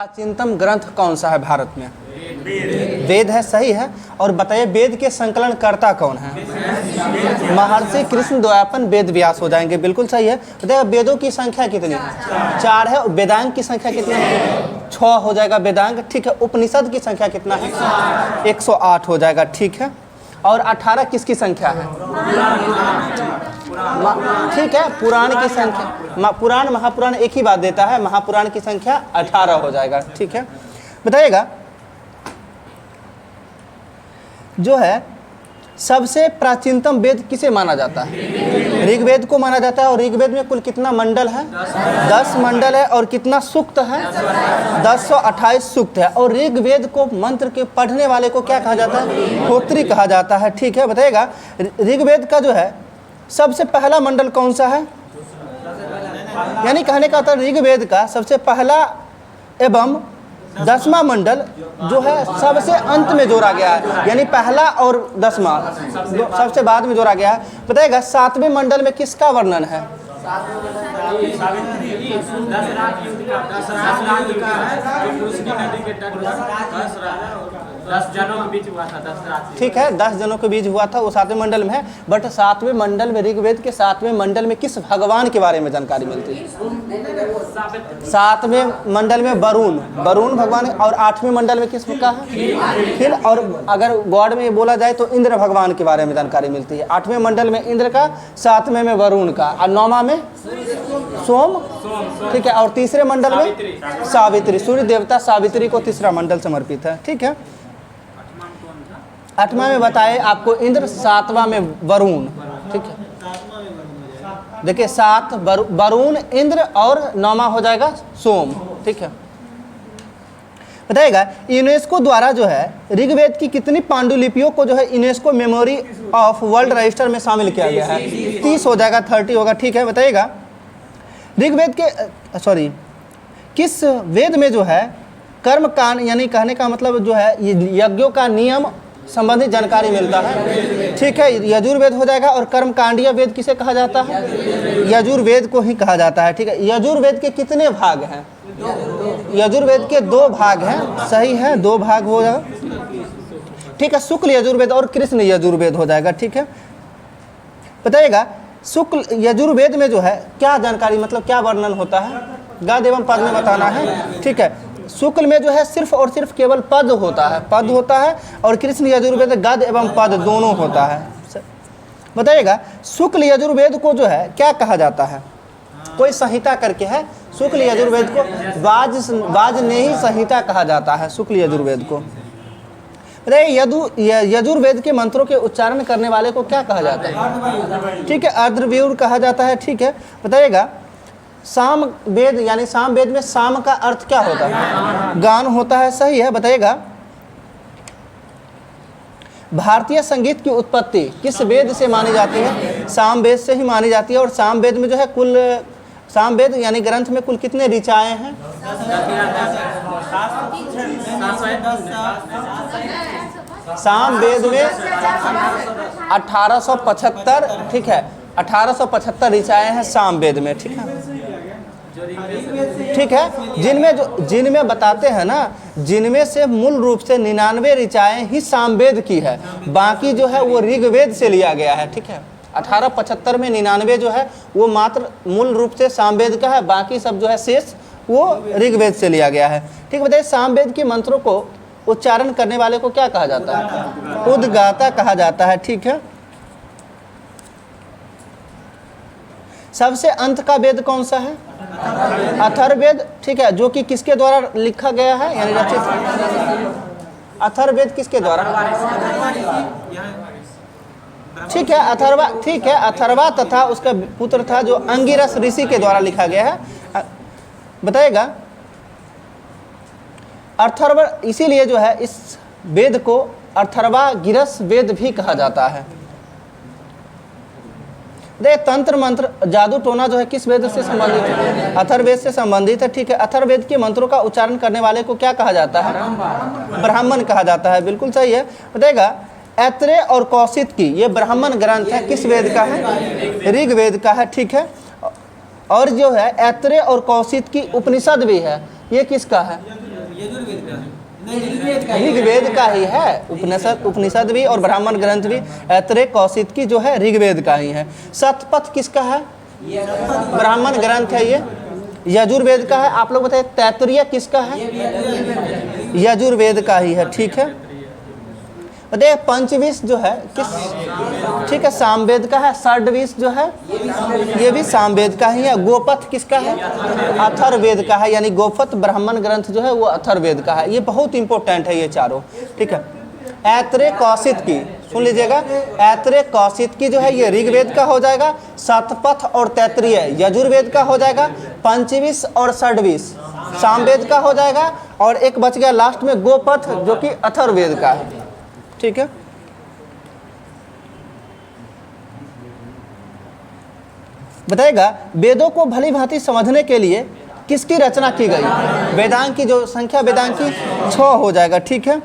प्राचीनतम ग्रंथ कौन सा है भारत में? वेद है, सही है। और बताइए वेद के संकलन कर्ता कौन है? महर्षि कृष्ण द्वैपायन वेद व्यास हो जाएंगे, बिल्कुल सही है। बताइए वेदों की संख्या कितनी है? 4 है। वेदांग की संख्या कितनी है? 6 हो जाएगा वेदांग, ठीक है। उपनिषद की संख्या कितना है? 108 हो जाएगा, ठीक है। और 18 किसकी संख्या है? ठीक है, पुराण की संख्या, पुराण महापुराण एक ही बात देता है, महापुराण की संख्या 18 हो जाएगा, ठीक है। बताइएगा जो है सबसे प्राचीनतम वेद किसे माना जाता है? ऋग्वेद को माना जाता है। और ऋग्वेद में कुल कितना मंडल है? 10 मंडल है। और कितना सूक्त है? 1028 सूक्त है। और ऋग्वेद को मंत्र के पढ़ने वाले को क्या कहा जाता है? होत्री कहा जाता है, ठीक है। बताइएगा ऋग्वेद का जो है सबसे पहला मंडल कौन सा है? यानी कहने का था ऋग्वेद का सबसे पहला एवं 10वां मंडल जो है सबसे अंत में जोड़ा गया है, यानी पहला और 10वां सबसे बाद में जोड़ा गया है। बताइएगा 7वें मंडल में किसका वर्णन है? ठीक है, 10 जनों के बीच हुआ था, वो 7वें मंडल में है। बट 7वें मंडल में, ऋग्वेद के 7वें मंडल में किस भगवान के बारे में जानकारी मिलती है? 7वें मंडल में वरुण भगवान। और 8वें मंडल में किसका है? खिल। और अगर गॉड में बोला जाए तो इंद्र भगवान के बारे में जानकारी मिलती है। 8वें मंडल में इंद्र का, 7वें में वरुण का, और 9वां में सोम, ठीक है। और तीसरे मंडल में सावित्री, सूर्य देवता सावित्री को तीसरा मंडल समर्पित है, ठीक है। 8वां में बताए आपको इंद्र, 7वां में वरुण, ठीक है। देखिए 7 वरुण, इंद्र, और 9वां हो जाएगा सोम, ठीक है। बताइएगा यूनेस्को द्वारा जो है ऋग्वेद की कितनी पांडुलिपियों को जो है UNESCO memory of world register में शामिल किया गया है? 30 हो जाएगा, 30 होगा, ठीक है। बताइएगा ऋग्वेद के किस वेद में जो है कर्म कांड, यानी कहने का मतलब जो है यज्ञों का नियम संबंधित जानकारी मिलता है, ठीक है। यजुर्वेद हो जाएगा। और कर्मकांडीय वेद किसे कहा जाता है? यजुर्वेद को ही कहा जाता है, ठीक है। यजुर्वेद के कितने भाग हैं? यजुर्वेद के 2 भाग हैं, सही है, 2 भाग हो जाएगा, ठीक है। शुक्ल यजुर्वेद और कृष्ण यजुर्वेद हो जाएगा, ठीक है। बताइएगा शुक्ल यजुर्वेद में जो है क्या जानकारी, मतलब क्या वर्णन होता है? गद एवं पद में बताना है, ठीक है। शुक्ल में जो है सिर्फ और सिर्फ केवल पद होता है। और कृष्ण यजुर्वेद गद एवं पद दोनों होता है। बताइएगा शुक्ल यजुर्वेद को जो है क्या कहा जाता है? कोई संहिता करके है, शुक्ल यजुर्वेद को वाजनेयी संहिता कहा जाता है, शुक्ल यजुर्वेद को। बताइए यजुर्वेद के मंत्रों के उच्चारण करने वाले को क्या कहा जाता है? ठीक है, अर्धव्यूर कहा जाता है, ठीक है। बताइएगा साम वेद, यानी साम वेद में साम का अर्थ क्या होता है? गान होता है, सही है। बताइएगा भारतीय संगीत की उत्पत्ति किस वेद से मानी जाती है? साम वेद से ही मानी जाती है। और साम वेद में जो है कुल, साम वेद यानी ग्रंथ में कुल कितने ऋचाएं हैं? साम वेद में 1875, ठीक है, 1875 ऋचाएं हैं साम वेद में, ठीक है, ठीक है। जिनमें बताते हैं ना, जिनमें से मूल रूप से 99 ऋचाएं ही सामवेद की है, बाकी जो है वो ऋग्वेद से लिया गया है, ठीक है। 1875 में 99 जो है वो मात्र मूल रूप से सामवेद का है, बाकी सब जो है शेष वो ऋग्वेद से लिया गया है, ठीक। बताइए सामवेद के मंत्रों को उच्चारण करने वाले को क्या कहा जाता है? उद्गाता कहा जाता है, ठीक है। सबसे अंत का वेद कौन सा है? अथर्ववेद, ठीक है, जो कि किसके द्वारा लिखा गया है, यानी रचित? अथर्ववेद किसके द्वारा? ठीक है, अथर्वा, ठीक है। अथर्वा तथा उसका पुत्र था जो अंगिरस ऋषि के द्वारा लिखा गया है। बताइएगा अथर्व, इसीलिए जो है इस वेद को अथर्वा गिरस वेद भी कहा जाता है। तंत्र मंत्र जादू टोना जो है किस वेद से संबंधित है? अथर्ववेद से संबंधित है, ठीक है। अथर्ववेद के मंत्रों का उच्चारण करने वाले को क्या कहा जाता है? ब्राह्मण कहा जाता है, बिल्कुल सही है। बताइएगा ऐत्रेय और कौशिक की ये ब्राह्मण ग्रंथ है, किस वेद का है? ऋग्वेद का है, ठीक है। और जो है ऐत्रेय और कौशिक की उपनिषद भी है, ये किसका है? ऋग्वेद का ही है। उपनिषद भी और ब्राह्मण ग्रंथ भी ऐतरेय कौशिकी जो है ऋग्वेद का ही है। शतपथ किसका है? ब्राह्मण ग्रंथ है ये। यजुर्वेद का है। आप लोग बताइए तैत्तिरीय किसका है? यजुर्वेद का ही है, ठीक है। बताइए पंचविश जो है किस, ठीक है, सामवेद का है। षड्विश जो है ये भी सामवेद का ही है। गोपथ किसका है? अथर्ववेद का है, यानी गोपथ ब्राह्मण ग्रंथ जो है वो अथर्ववेद का है। ये बहुत इंपॉर्टेंट है ये चारों, ठीक है। ऐतरेय कौशिकी, सुन लीजिएगा, ऐतरेय कौशिकी जो है ये ऋग्वेद का हो जाएगा। शतपथ और तैत्तिरीय यजुर्वेद का हो जाएगा। पंचविश और षड्विश सामवेद का हो जाएगा। और एक बच गया लास्ट में गोपथ जो कि अथर्ववेद का है, ठीक है। बताएगा वेदों को भली भांति समझने के लिए किसकी रचना की गई? वेदांग की, जो संख्या वेदांग की 6 हो जाएगा, ठीक है।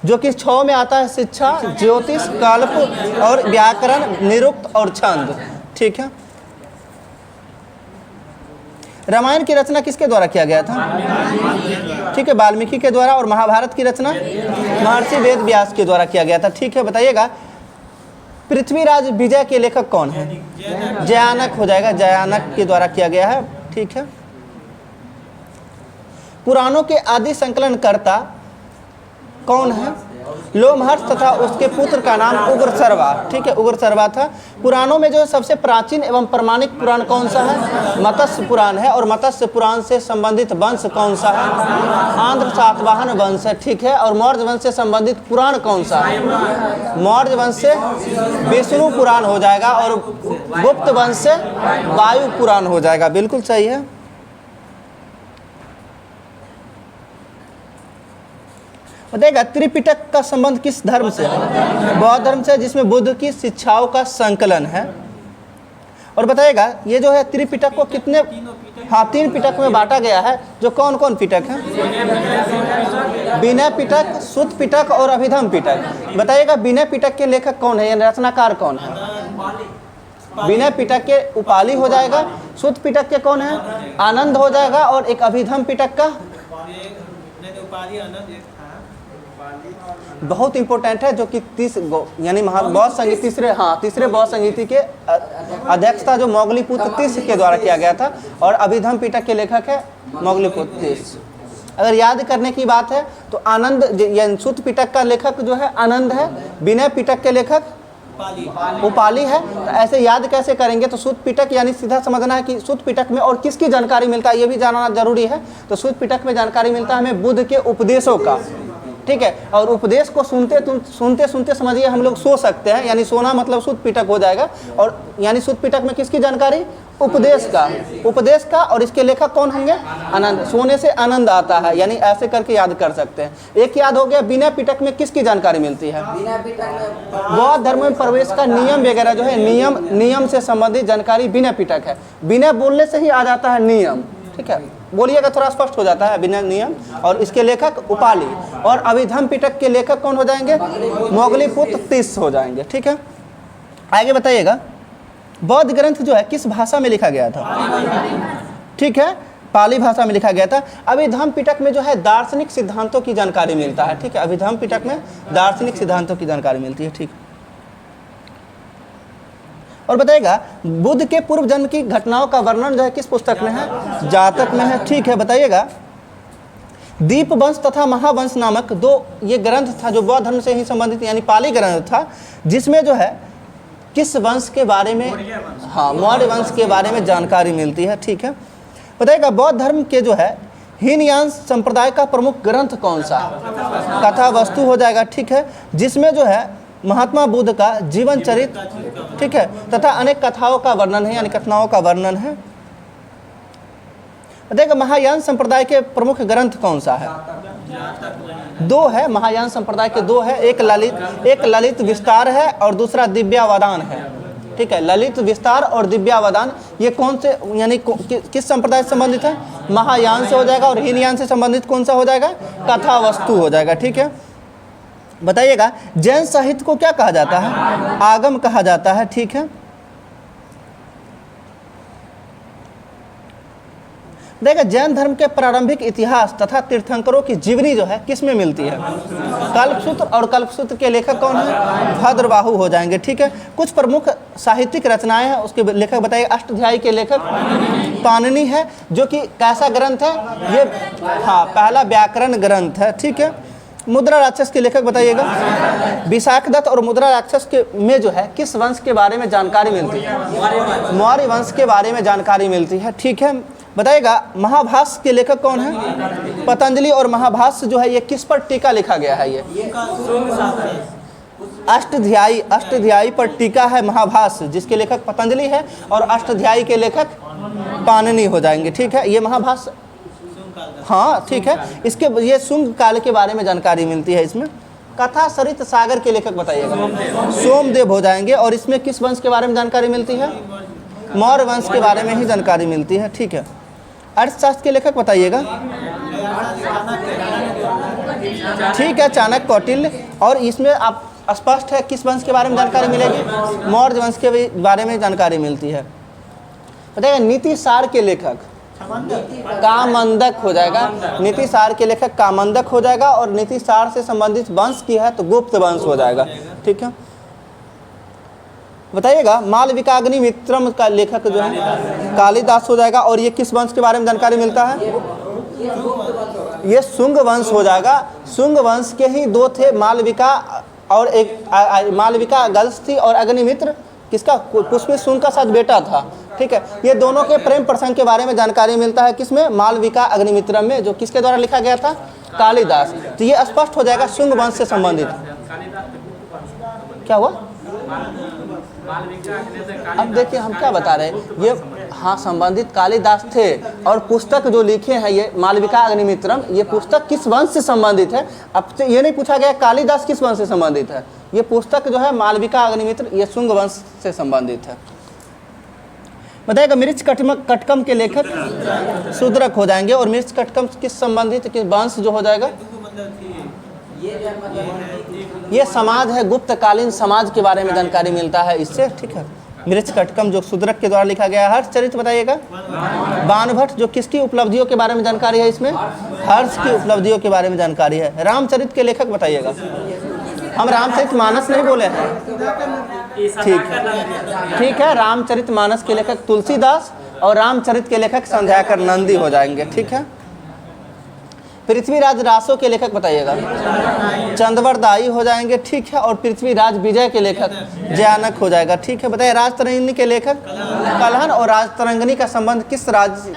जो कि 6 में आता है शिक्षा, ज्योतिष, कल्प और व्याकरण, निरुक्त और छंद, ठीक है। रामायण की रचना किसके द्वारा किया गया था? ठीक है, वाल्मीकि के द्वारा। और महाभारत की रचना महर्षि वेद व्यास के द्वारा किया गया था, ठीक है। बताइएगा पृथ्वीराज विजय के लेखक कौन है? जयानक हो जाएगा, जयानक के द्वारा किया गया है, ठीक है। पुराणों के आदि संकलनकर्ता कौन है? लोमहर्ष तथा उसके पुत्र का नाम उग्रसर्वा, ठीक है, उग्रसर्वा था। पुराणों में जो सबसे प्राचीन एवं प्रमाणिक पुराण कौन सा है? मत्स्य पुराण है। और मत्स्य पुराण से संबंधित वंश कौन सा है? आंध्र सातवाहन वंश है, ठीक है। और मौर्य वंश से संबंधित पुराण कौन सा है? मौर्य वंश से विष्णु पुराण हो जाएगा। और गुप्त वंश से वायु पुराण हो जाएगा, बिल्कुल सही है। बताइएगा त्रिपिटक का संबंध किस धर्म से है? बौद्ध धर्म से, जिसमें बुद्ध की शिक्षाओं का संकलन है। और बताइएगा ये जो है त्रिपिटक को कितने, हाँ, 3 पिटक में बांटा गया है। जो कौन कौन पिटक है? विनय पिटक, सुत्त पिटक और अभिधम पिटक। बताइएगा विनय पिटक के लेखक कौन है, यानी रचनाकार कौन है? विनय पिटक के उपाली हो जाएगा। सुत्त पिटक के कौन है? आनंद हो जाएगा। और एक अभिधम पिटक का बहुत इंपॉर्टेंट है, जो कि 30 यानी बौद्ध संगीत तीसरे बौद्ध संगीति के अध्यक्षता जो मोगलीपुत्र तीस के द्वारा किया गया था। और अभिधम पिटक के लेखक है मोगलीपुत्र तीस। अगर याद करने की बात है तो आनंद, यानी सुत्त पिटक का लेखक जो है आनंद है। विनय पिटक के लेखक उपाली है। तो ऐसे याद कैसे करेंगे? तो सुत्त पिटक यानी सीधा समझना है कि सुत्त पिटक में और किसकी जानकारी मिलता है, ये भी जानना जरूरी है। तो सुत्त पिटक में जानकारी मिलता है हमें बुद्ध के उपदेशों का, ठीक है। और उपदेश को सुनते सुनते समझिए हम लोग सो सकते हैं, यानी सोना मतलब सुत्त पिटक हो जाएगा। और यानी सुत्त पिटक में किसकी जानकारी? उपदेश का। और इसके लेखक कौन होंगे? आनंद। सोने से आनंद आता है, यानी ऐसे करके याद कर सकते हैं। एक याद हो गया। विनय पिटक में किसकी जानकारी मिलती है? बौद्ध धर्म में प्रवेश का नियम वगैरह जो है, नियम से संबंधित जानकारी विनय पिटक है। विनय बोलने से ही आ जाता है नियम, ठीक है। बोलिएगा थोड़ा स्पष्ट हो जाता है विनय नियम। और इसके लेखक उपाली। और अभिधम पिटक के लेखक कौन हो जाएंगे? मोगलीपुत्र तीस हो जाएंगे, ठीक है। आगे बताइएगा बौद्ध ग्रंथ जो है किस भाषा में लिखा गया था? ठीक है, पाली भाषा में लिखा गया था। अभिधम पिटक में जो है दार्शनिक सिद्धांतों की जानकारी मिलता है, ठीक है। अभिधम पिटक में दार्शनिक सिद्धांतों की जानकारी मिलती है, ठीक। और बताइएगा बुद्ध के पूर्व जन्म की घटनाओं का वर्णन जो है किस पुस्तक में है? जातक में है, ठीक है। बताइएगा दीप वंश तथा महावंश नामक 2 ये ग्रंथ था जो बौद्ध धर्म से ही संबंधित, यानी पाली ग्रंथ था, जिसमें जो है किस वंश के बारे में? हाँ, मौर्य वंश के बारे में जानकारी मिलती है, ठीक है। बताइएगा बौद्ध धर्म के जो है हीनयान संप्रदाय का प्रमुख ग्रंथ कौन सा? कथा वस्तु हो जाएगा, ठीक है। जिसमें जो है महात्मा बुद्ध का जीवन चरित्र, ठीक है, तथा अनेक कथाओं का वर्णन है, यानी कथाओं का वर्णन है। देखो महायान संप्रदाय के प्रमुख ग्रंथ कौन सा है? 2 है, महायान संप्रदाय के 2 है। एक ललित विस्तार है और दूसरा दिव्यावदान है, ठीक है। ललित विस्तार और दिव्यावदान ये कौन से, यानी किस संप्रदाय से संबंधित है? महायान से हो जाएगा। और हीनयान से संबंधित कौन सा हो जाएगा? कथा वस्तु हो जाएगा, ठीक है। बताइएगा जैन साहित्य को क्या कहा जाता है? आगम कहा जाता है, ठीक है। देखिए जैन धर्म के प्रारंभिक इतिहास तथा तीर्थंकरों की जीवनी जो है किस में मिलती है? कल्पसूत्र। और कल्पसूत्र के लेखक कौन है? भद्रबाहु हो जाएंगे। ठीक है, कुछ प्रमुख साहित्यिक रचनाएं हैं, उसके लेखक बताइए। अष्टाध्यायी के लेखक पाणिनि है, जो कि कैसा ग्रंथ है ये? हाँ, पहला व्याकरण ग्रंथ है। ठीक है, मुद्रा राक्षस के लेखक बताइएगा। विशाख दत्त और मुद्रा राक्षस के में जो है किस वंश के बारे में जानकारी मिलती है? मौर्य वंश के बारे में जानकारी मिलती है। ठीक है, बताइएगा महाभाष्य के लेखक कौन है? पतंजलि। और महाभाष्य जो है ये किस पर टीका लिखा गया है? ये अष्टाध्यायी पर टीका है महाभाष्य, जिसके लेखक पतंजलि है, और अष्टाध्यायी के लेखक पाणिनि हो जाएंगे। ठीक है, ये महाभाष्य। हाँ ठीक है, इसके ये शुंग काल के बारे में जानकारी मिलती है इसमें। कथा सरित सागर के लेखक बताइएगा। सोमदेव हो जाएंगे। और इसमें किस वंश के बारे में जानकारी मिलती है? मौर्य वंश के बारे में ही जानकारी मिलती है। ठीक है, अर्थशास्त्र के लेखक बताइएगा। ठीक है, चाणक्य, कौटिल्य। और इसमें आप स्पष्ट है किस वंश के बारे में जानकारी मिलेगी? मौर्य वंश के बारे में जानकारी मिलती है। बताइएगा नीति सार के लेखक कामंदक हो जाएगा। नीति सार के लेखक कामंदक हो जाएगा। और नीति सार से संबंधित वंश की है तो गुप्त वंश हो जाएगा। ठीक है, बताइएगा मालविकाग्निमित्रम का लेखक जो है कालिदास हो जाएगा। और ये किस वंश के बारे में जानकारी मिलता है? ये शुंग वंश हो जाएगा। शुंग वंश के ही दो थे, मालविका और एक मालविका गर्ल्स थी, और अग्निमित्र किसका? पुष्पित शुंग का साथ बेटा था। ठीक है, ये दोनों के प्रेम प्रसंग के बारे में जानकारी मिलता है किसमें? मालविका अग्निमित्रम में, जो किसके द्वारा लिखा गया था? कालिदास। तो ये स्पष्ट हो जाएगा शुंग वंश से संबंधित। क्या हुआ? अब देखिए हम क्या बता रहे हैं, ये हाँ संबंधित कालिदास थे। और पुस्तक जो लिखे हैं ये मालविका अग्निमित्रम, ये पुस्तक किस वंश से संबंधित है? अब तो ये नहीं पूछा गया कालिदास किस वंश से संबंधित है। ये पुस्तक जो है मालविका अग्निमित्र, ये शुंग वंश से संबंधित है। बताइएगा मिर्च कटकम के लेखक शूद्रक हो जाएंगे। और मिर्च कटकम किस संबंधित किस वंश जो हो जाएगा? ये समाज है, गुप्तकालीन समाज के बारे में जानकारी मिलता है इससे। ठीक है, मिर्च कटकम जो शूद्रक के द्वारा लिखा गया है। हर्षचरित बताइएगा। बाणभट्ट, जो किसकी उपलब्धियों के बारे में जानकारी है इसमें? हर्ष की उपलब्धियों के बारे में जानकारी है। रामचरित के लेखक बताइएगा। हम रामचरित मानस नहीं बोले हैं। ठीक है, रामचरित मानस के लेखक तुलसीदास। और रामचरित के लेखक संध्याकर नंदी हो जाएंगे। ठीक है, पृथ्वीराज रासो के लेखक बताइएगा। चंद्रवरदायी हो जाएंगे। ठीक है, और पृथ्वीराज विजय के लेखक जयानक हो जाएगा। ठीक है, बताइए राजतरंगिणी के लेखक कलहन। और राजतरंगिणी का संबंध किस राज्य?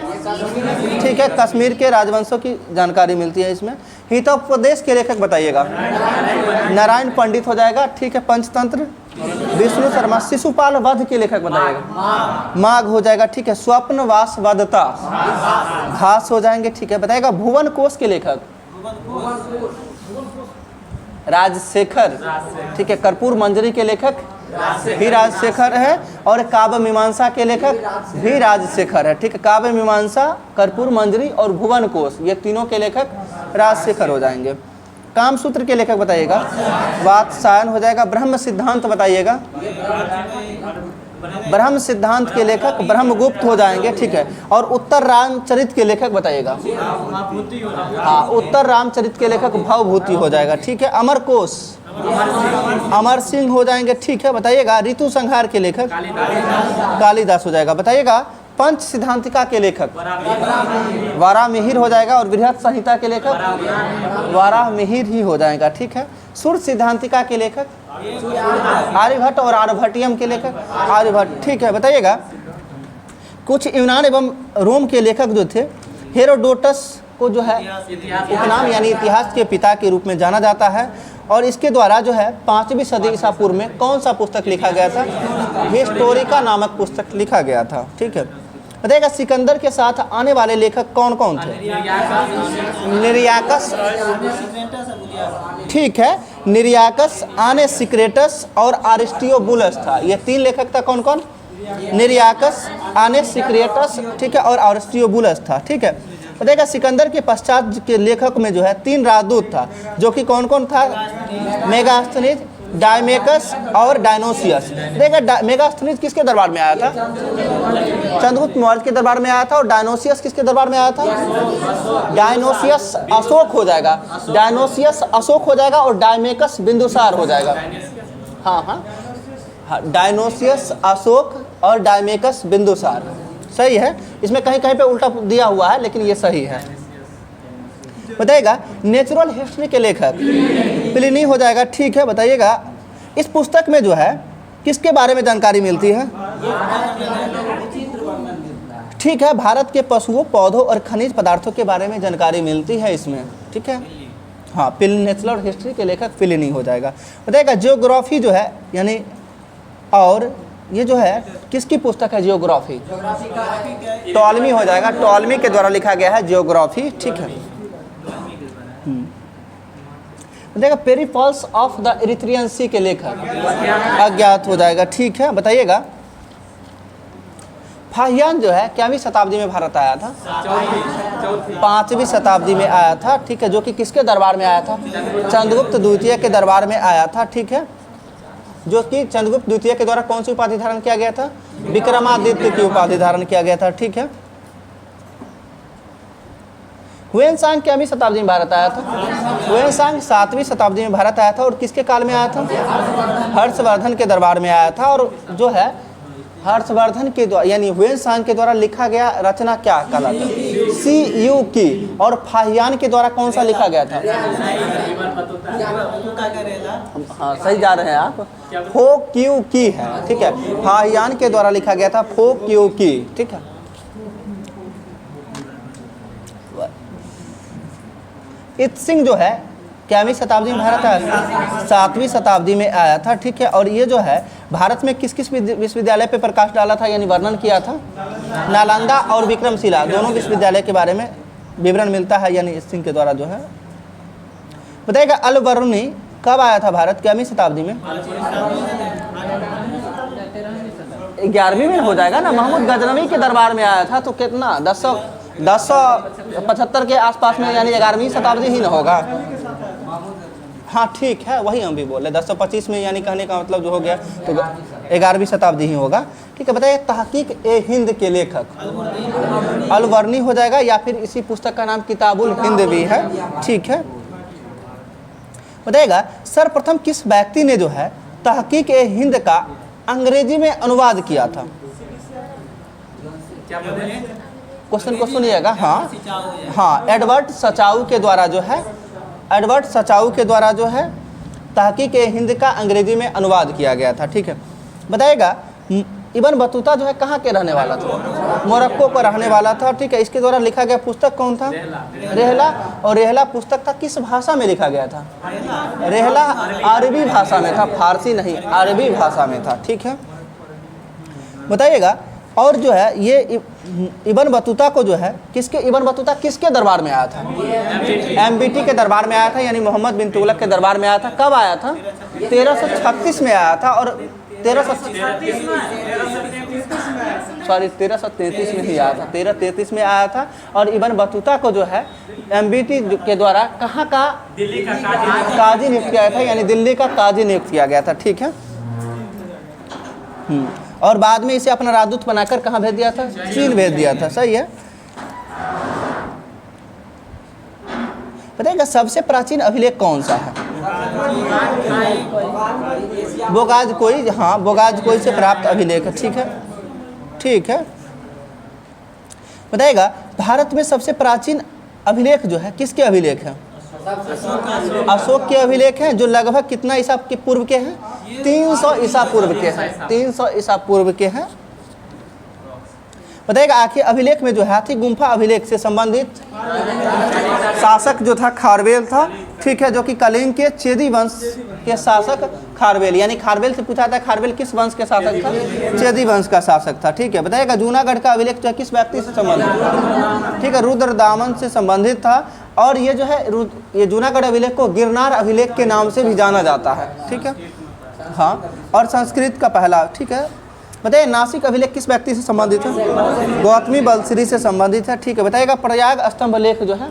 ठीक है, कश्मीर के राजवंशों की जानकारी मिलती है इसमें। हितोपदेश के लेखक बताइएगा। नारायण पंडित हो जाएगा। ठीक है, पंचतंत्र विष्णु शर्मा। शिशुपाल वध के लेखक बताइएगा। माघ हो जाएगा। ठीक है, स्वप्नवास वदता भास हो जाएंगे। ठीक है, बताइएगा भुवन कोश के लेखक राजशेखर। ठीक है, कर्पूर मंजरी के लेखक भी राजशेखर है। और काव्य मीमांसा के लेखक भी राजशेखर है। ठीक है, काव्य मीमांसा, कर्पूर मंजरी और भुवन कोश, ये तीनों के लेखक राजशेखर हो जाएंगे। कामसूत्र के लेखक बताइएगा। वात्सायन हो जाएगा। ब्रह्म सिद्धांत बताइएगा। ब्रह्म सिद्धांत के लेखक ब्रह्मगुप्त हो जाएंगे। ठीक है, और उत्तर रामचरित के लेखक बताइएगा। हाँ, उत्तर रामचरित के लेखक भवभूति हो जाएगा। ठीक है, अमरकोश अमर सिंह हो जाएंगे। ठीक है, बताइएगा ऋतु संहार के लेखक कालिदास हो जाएगा। बताइएगा पंच सिद्धांतिका के लेखक वारामिहिर हो जाएगा। और बृहत संहिता के लेखक वारामिहिर ही हो जाएगा। ठीक है, सूर्य सिद्धांतिका के लेखक आर्यभट्ट। और आर्यभट्टियम के लेखक आर्यभट्ट। ठीक है, बताइएगा कुछ यूनान एवं रोम के लेखक जो थे, हेरोडोटस को जो है उपनाम यानी इतिहास के पिता के रूप में जाना जाता है। और इसके द्वारा जो है 5वीं सदी ईसा पूर्व में कौन सा पुस्तक लिखा गया था? हिस्टोरिका नामक पुस्तक लिखा गया था। ठीक है, बताइएगा सिकंदर के साथ आने वाले लेखक कौन कौन थे? निर्याकस। ठीक है, निर्याकस, आने सिक्रेटस और आरिस्टियोबुलस था। ये 3 लेखक था। कौन कौन? निर्याकस, आने सिक्रेटस, ठीक है, और आरिस्टियोबुलस था। ठीक है, बताइएगा सिकंदर के पश्चात के लेखक में जो है 3 राजदूत था, जो कि कौन कौन था? मेगास्थनीज, डायमेकस और डायनोसियस। देखिए मेगास्थनीज किसके दरबार में आया था? चंद्रगुप्त मौर्य के दरबार में आया था। और डायनोसियस किसके दरबार में आया था? डायनोसियस अशोक हो जाएगा, डायनोसियस अशोक हो जाएगा और डायमेकस बिंदुसार हो जाएगा। हाँ हाँ हाँ, डायनोसियस अशोक और डायमेकस बिंदुसार सही है। इसमें कहीं कहीं पे उल्टा दिया हुआ है लेकिन ये सही है। बताइएगा नेचुरल हिस्ट्री के लेखक प्लिनी हो जाएगा। ठीक है, बताइएगा इस पुस्तक में जो है किसके बारे में जानकारी मिलती है? ठीक है, भारत के पशुओं, पौधों और खनिज पदार्थों के बारे में जानकारी मिलती है इसमें। ठीक है, हाँ, नेचुरल हिस्ट्री के लेखक प्लिनी हो जाएगा। बताइएगा जियोग्राफी जो है यानी, और ये जो है किसकी पुस्तक है? जियोग्राफी टॉलमी हो जाएगा, टॉलमी के द्वारा लिखा गया है जियोग्राफी। ठीक है, देखिए पेरिपल्स ऑफ द इरिथ्रियन सी के लेखक अज्ञात हो जाएगा। ठीक है, बताइएगा फाहियान जो है क्यावीं शताब्दी में भारत आया था? 5वीं शताब्दी में आया था। ठीक है, जो कि किसके दरबार में आया था? चंद्रगुप्त द्वितीय के दरबार में आया था। ठीक है, जो कि चंद्रगुप्त द्वितीय के द्वारा कौन सी उपाधि धारण किया गया था? विक्रमादित्य की उपाधि धारण किया गया था। ठीक है, हुएनसांग क्यावीं शताब्दी में भारत आया था? हुएनसांग 7वीं शताब्दी में भारत आया था। और किसके काल में आया था? हर्षवर्धन के दरबार में आया था। और जो है हर्षवर्धन के द्वारा यानी हुएनसांग के द्वारा लिखा गया रचना क्या कहलाता है? CU की। और फाहियान के द्वारा कौन सा लिखा गया था? हाँ, सही जा रहे हैं आप, फोक्यू की है। ठीक है, फाहियान के द्वारा लिखा गया था फोक्यू की। ठीक है, इत्सिंग जो है क्यावीं शताब्दी में भारत आया? 7वीं शताब्दी में आया था। ठीक है, और ये जो है भारत में किस किस विश्वविद्यालय पे प्रकाश डाला था यानी वर्णन किया था? नालंदा और विक्रमशिला दोनों विश्वविद्यालय के बारे में विवरण मिलता है यानी इत्सिंग के द्वारा जो है। बताइएगा अल बरूनी कब आया था भारत? क्यावीं शताब्दी में? 11वीं में हो जाएगा ना, महमूद गजनवी के दरबार में आया था। तो कितना 1075 के आसपास में यानी 11वीं शताब्दी ही ना होगा। हाँ ठीक है, वही हम भी बोले 1025 में यानी कहने का मतलब जो हो गया तो 11वीं शताब्दी ही होगा। ठीक है, बताइए तहकीक ए हिंद के लेखक अलवर्णी हो जाएगा या फिर इसी पुस्तक का नाम किताबुल हिंद भी है। ठीक है, बताइएगा सर्वप्रथम किस व्यक्ति ने जो है तहकीक ए हिंद का अंग्रेजी में अनुवाद किया था? क्वेश्चन को सुनिएगा। हाँ हाँ, एडवर्ड सचाऊ के द्वारा जो है, एडवर्ड सचाऊ के द्वारा जो है तहकीक ए हिंद का अंग्रेजी में अनुवाद किया गया था। ठीक है, बताइएगा इब्न बतूता जो है कहाँ के रहने वाला था? मोरक्को का रहने वाला था। ठीक है, इसके द्वारा लिखा गया पुस्तक कौन था? रेहला। और रेहला पुस्तक था किस भाषा में लिखा गया था? रेहला अरबी भाषा में था, फारसी नहीं, अरबी भाषा में था। ठीक है, बताइएगा और जो है ये इब्न बतूता को जो है किसके, इब्न बतूता किसके दरबार में आया था? MBT के दरबार में आया था यानी मोहम्मद बिन तुगलक के दरबार में आया था। कब आया था? 1336 में आया था। और 1333 में ही आया था, 1333 में आया था। और इब्न बतूता को जो है MBT के द्वारा कहाँ का काजी नियुक्त किया था यानी दिल्ली का काजी नियुक्त किया गया था। ठीक है, और बाद में इसे अपना राजदूत बनाकर कहाँ भेज दिया था? चीन भेज दिया था। सही है, बताइएगा सबसे प्राचीन अभिलेख कौन सा है? बोगाज कोई, हाँ बोगाज कोई से प्राप्त अभिलेख है। ठीक है, ठीक है, बताइएगा भारत में सबसे प्राचीन अभिलेख जो है किसके अभिलेख है? अशोक के अभिलेख हैं, जो लगभग कितना ईसा के पूर्व के हैं? 300 ईसा पूर्व के हैं, 300 ईसा पूर्व के हैं। बताइएगा आखिर अभिलेख में जो है हाथी गुम्फा अभिलेख से संबंधित शासक जो था खारवेल था। ठीक है, जो कि कलिंग के चेदी वंश के शासक खारवेल, यानी खारवेल से पूछा था खारवेल किस वंश के शासक था? चेदी वंश का शासक था। ठीक है, बताइएगा जूनागढ़ का अभिलेख जो है किस व्यक्ति से संबंधित? ठीक है, रुद्रदामन से संबंधित था। और ये जो है ये जूनागढ़ अभिलेख को गिरनार अभिलेख के नाम से भी जाना जाता है। ठीक है, हाँ, और संस्कृत का पहला। ठीक है, बताइए नासिक अभिलेख किस व्यक्ति से संबंधित है? गौतमी बलश्री से संबंधित है। ठीक है, बताइएगा प्रयाग स्तंभ लेख जो है